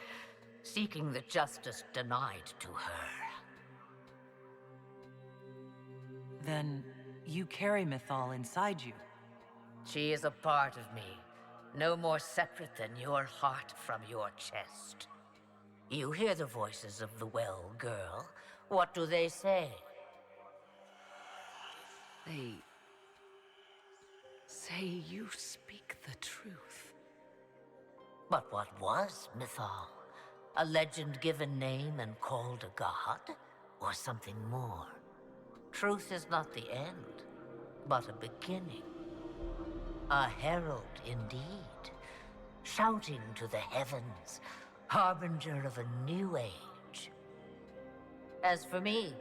seeking the justice denied to her. Then you carry Mythal inside you. She is a part of me, no more separate than your heart from your chest. You hear the voices of the well, girl. What do they say? They say you speak the truth. But what was Mythal? A legend given name and called a god? Or something more? Truth is not the end, but a beginning. A herald indeed, shouting to the heavens, harbinger of a new age. As for me,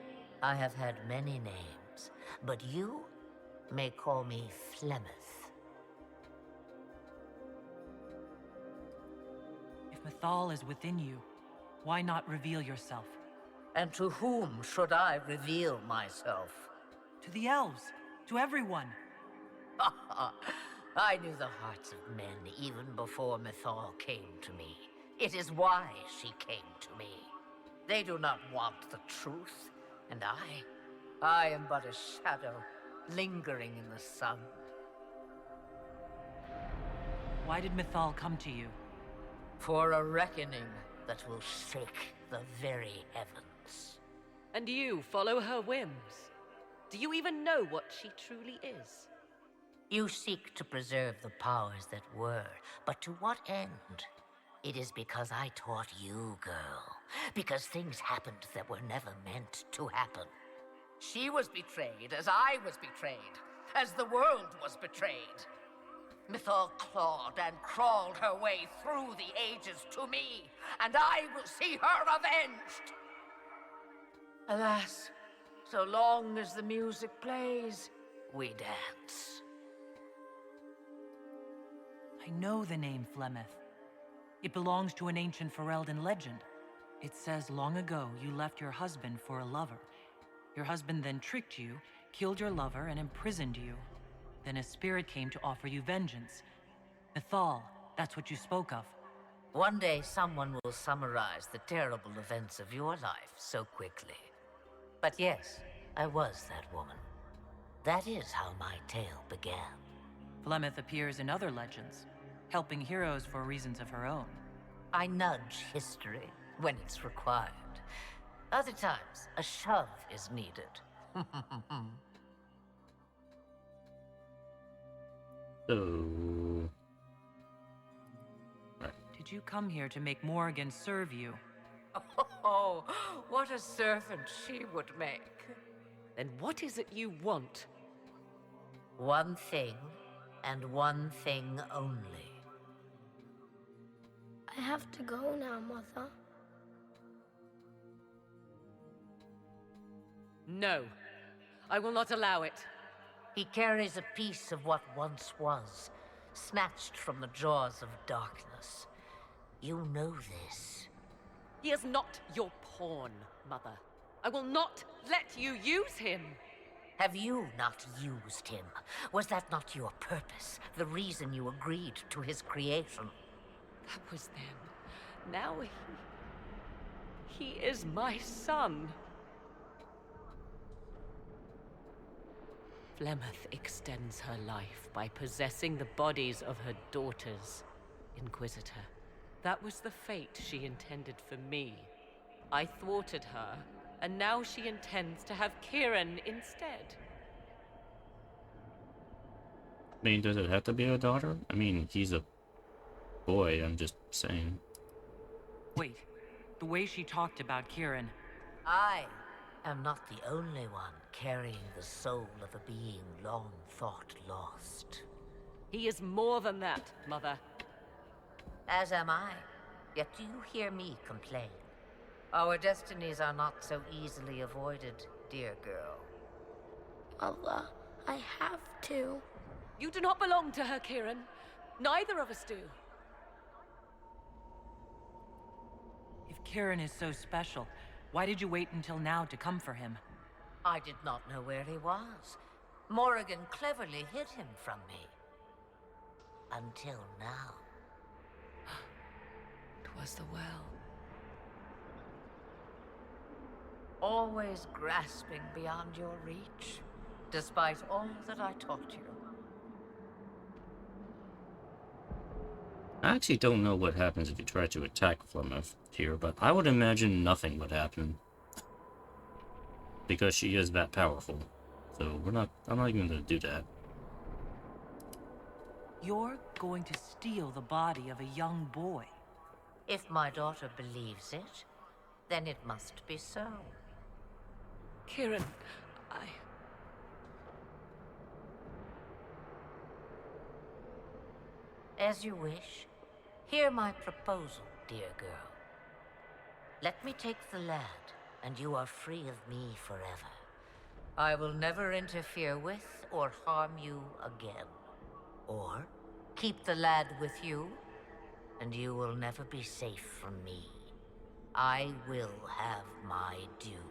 I have had many names, but you may call me Flemeth. If Mythal is within you, why not reveal yourself? And to whom should I reveal myself? To the elves, to everyone. I knew the hearts of men even before Mythal came to me. It is why she came to me. They do not want the truth, and I am but a shadow, lingering in the sun. Why did Mythal come to you? For a reckoning that will shake the very heavens. And you follow her whims. Do you even know what she truly is? You seek to preserve the powers that were, but to what end? It is because I taught you, girl. Because things happened that were never meant to happen. She was betrayed as I was betrayed, as the world was betrayed. Mythal clawed and crawled her way through the ages to me, and I will see her avenged! Alas, so long as the music plays, we dance. I know the name Flemeth. It belongs to an ancient Ferelden legend. It says long ago you left your husband for a lover. Your husband then tricked you, killed your lover, and imprisoned you. Then a spirit came to offer you vengeance. Mythal, that's what you spoke of. One day someone will summarize the terrible events of your life so quickly. But yes, I was that woman. That is how my tale began. Flemeth appears in other legends, helping heroes for reasons of her own. I nudge history when it's required. Other times, a shove is needed. So... Did you come here to make Morrigan serve you? Oh, what a servant she would make. Then what is it you want? One thing, and one thing only. I have to go now, Mother. No, I will not allow it. He carries a piece of what once was, snatched from the jaws of darkness. You know this. He is not your pawn, Mother. I will not let you use him. Have you not used him? Was that not your purpose? The reason you agreed to his creation? That was then. Now he is my son. Flemeth extends her life by possessing the bodies of her daughters, Inquisitor. That was the fate she intended for me. I thwarted her, and now she intends to have Kieran instead. I mean, does it have to be a daughter? I mean, he's a boy, I'm just saying. Wait, the way she talked about Kieran... I am not the only one carrying the soul of a being long thought lost. He is more than that, Mother. As am I. Yet do you hear me complain? Our destinies are not so easily avoided, dear girl. Mother, I have to. You do not belong to her, Kieran. Neither of us do. If Kieran is so special, why did you wait until now to come for him? I did not know where he was. Morrigan cleverly hid him from me. Until now. 'Twas the well. always grasping beyond your reach, despite all that I taught you. I actually don't know what happens if you try to attack Flemeth here, but I would imagine nothing would happen. Because she is that powerful. So I'm not even gonna do that. You're going to steal the body of a young boy. If my daughter believes it, then it must be so. Kieran, As you wish. Hear my proposal, dear girl. Let me take the lad, and you are free of me forever. I will never interfere with or harm you again. Or keep the lad with you, and you will never be safe from me. I will have my due.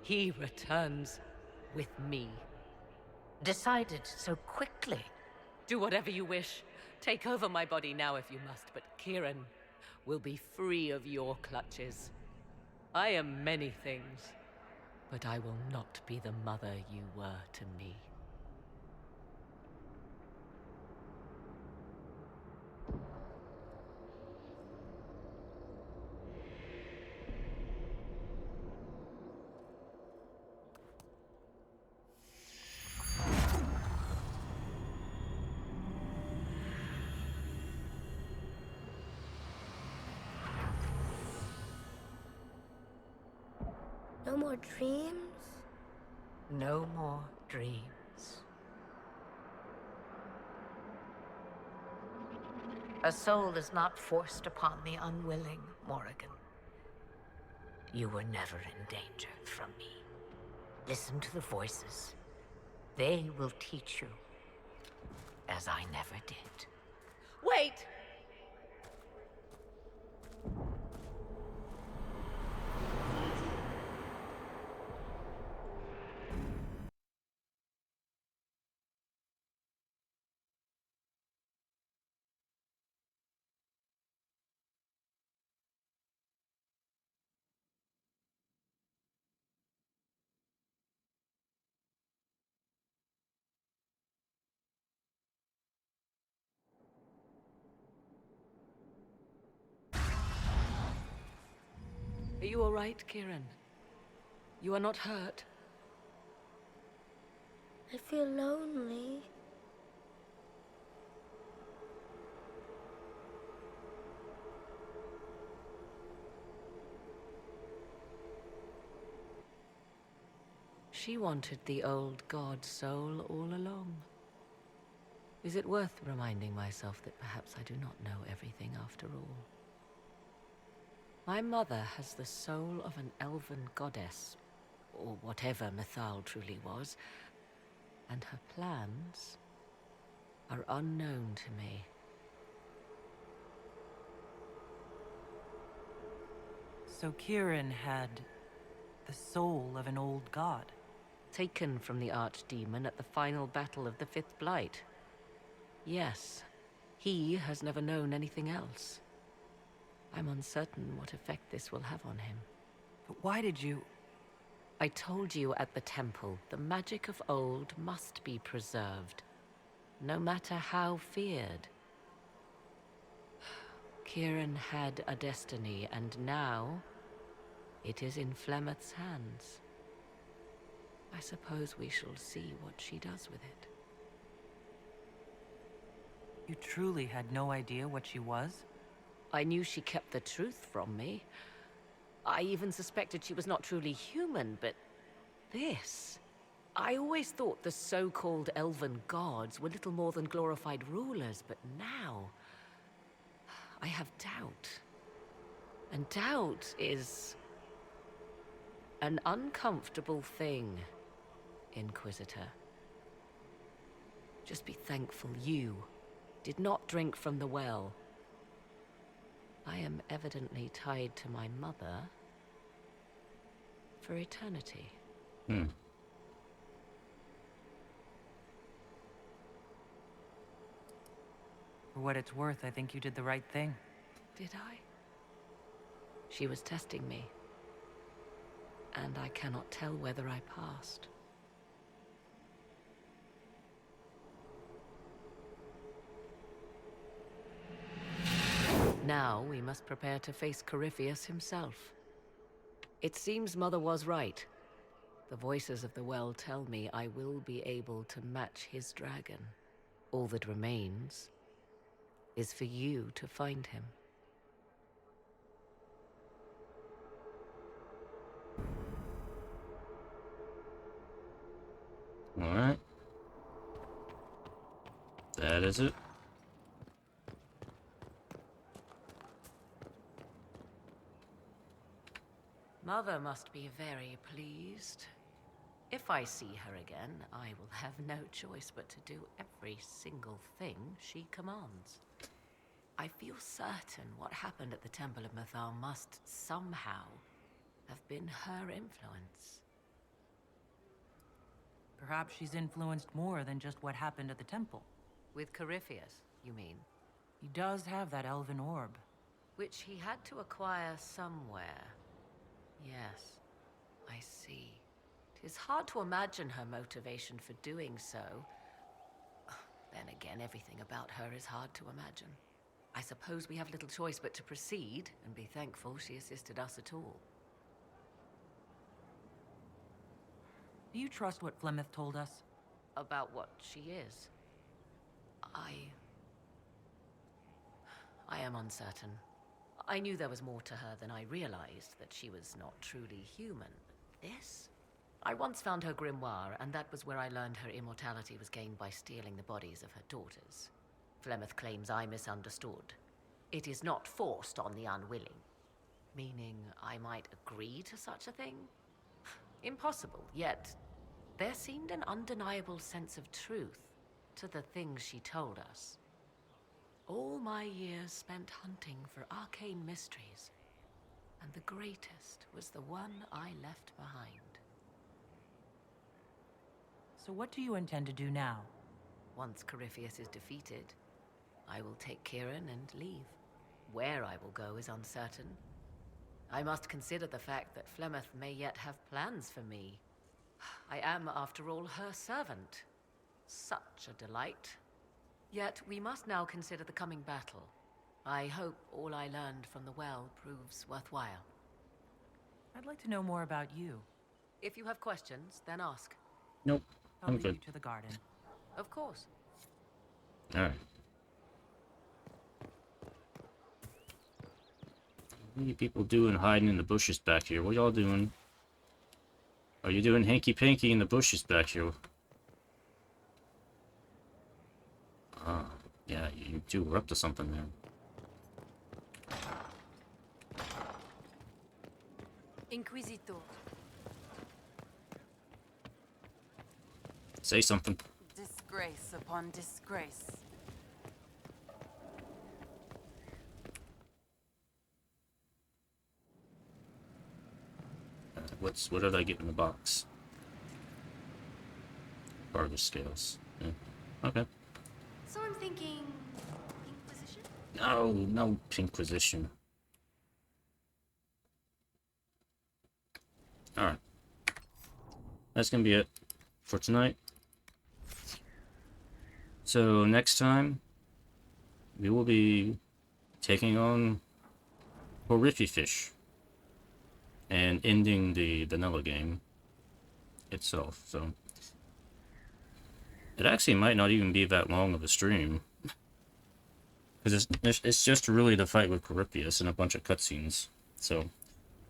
he returns with me. Decided so quickly. Do whatever you wish. Take over my body now if you must, but Kieran will be free of your clutches. I am many things, but I will not be the mother you were to me. No more dreams? No more dreams. A soul is not forced upon the unwilling, Morrigan. You were never in danger from me. Listen to the voices. They will teach you, as I never did. Wait! Are you all right, Kieran? You are not hurt? I feel lonely. She wanted the old god soul all along. Is it worth reminding myself that perhaps I do not know everything after all? My mother has the soul of an elven goddess, or whatever Mythal truly was, and her plans are unknown to me. So Kieran had the soul of an old god. Taken from the archdemon at the final battle of the Fifth Blight. Yes, he has never known anything else. I'm uncertain what effect this will have on him. But why did you... I told you at the temple, the magic of old must be preserved, no matter how feared. Kieran had a destiny, and now it is in Flemeth's hands. I suppose we shall see what she does with it. You truly had no idea what she was? I knew she kept the truth from me. I even suspected she was not truly human, but this... I always thought the so-called elven gods were little more than glorified rulers, but now... I have doubt. And doubt is... an uncomfortable thing, Inquisitor. Just be thankful you did not drink from the well. I am evidently tied to my mother for eternity. Hmm. For what it's worth, I think you did the right thing. Did I? She was testing me. and I cannot tell whether I passed. Now we must prepare to face Corypheus himself. It seems Mother was right. The voices of the well tell me I will be able to match his dragon. All that remains is for you to find him. Alright. That is it. Mother must be very pleased. If I see her again, I will have no choice but to do every single thing she commands. I feel certain what happened at the Temple of Mythal must somehow have been her influence. Perhaps she's influenced more than just what happened at the temple. With Corypheus, you mean? He does have that elven orb. Which he had to acquire somewhere. Yes, I see. It is hard to imagine her motivation for doing so. Then again, everything about her is hard to imagine. I suppose we have little choice but to proceed and be thankful she assisted us at all. Do you trust what Flemeth told us? About what she is? I am uncertain. I knew there was more to her than I realized, that she was not truly human. This? I once found her grimoire, and that was where I learned her immortality was gained by stealing the bodies of her daughters. Flemeth claims I misunderstood. It is not forced on the unwilling. Meaning I might agree to such a thing? Impossible, yet there seemed an undeniable sense of truth to the things she told us. All my years spent hunting for arcane mysteries, and the greatest was the one I left behind. So what do you intend to do now? Once Corypheus is defeated, I will take Kieran and leave. Where I will go is uncertain. I must consider the fact that Flemeth may yet have plans for me. I am, after all, her servant. Such a delight. Yet we must now consider the coming battle. I hope all I learned from the well proves worthwhile. I'd like to know more about you. If you have questions, then ask. Nope, I'll I'm lead good. you to the garden. Of course. Alright. What are you people doing hiding in the bushes back here? What y'all doing? Are you doing hanky-panky in the bushes back here? Ah, yeah, you two were up to something there. Inquisitor. Say something. Disgrace upon disgrace. What did I get in the box? Cargo scales. Yeah. Okay. So I'm thinking... Inquisition? No Inquisition. Alright. That's gonna be it for tonight. So next time, we will be taking on Corypheus and ending the vanilla game itself. So it actually might not even be that long of a stream, because it's just really the fight with Corypheus and a bunch of cutscenes. So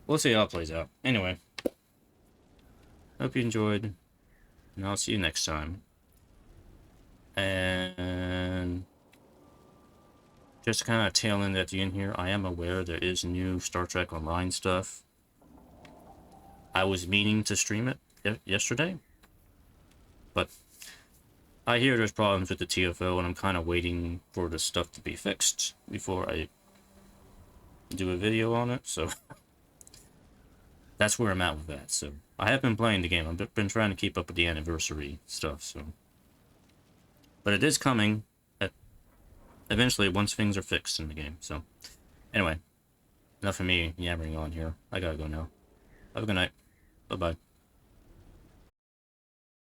we'll see how it plays out. Anyway, hope you enjoyed, and I'll see you next time. And just kind of tail end at the end here, I am aware there is new Star Trek Online stuff. I was meaning to stream it yesterday, but I hear there's problems with the TFO, and I'm kind of waiting for the stuff to be fixed before I do a video on it, so that's where I'm at with that. So I have been playing the game. I've been trying to keep up with the anniversary stuff, so. But it is coming eventually once things are fixed in the game, so. Anyway, enough of me yammering on here. I gotta go now. Have a good night. Bye-bye.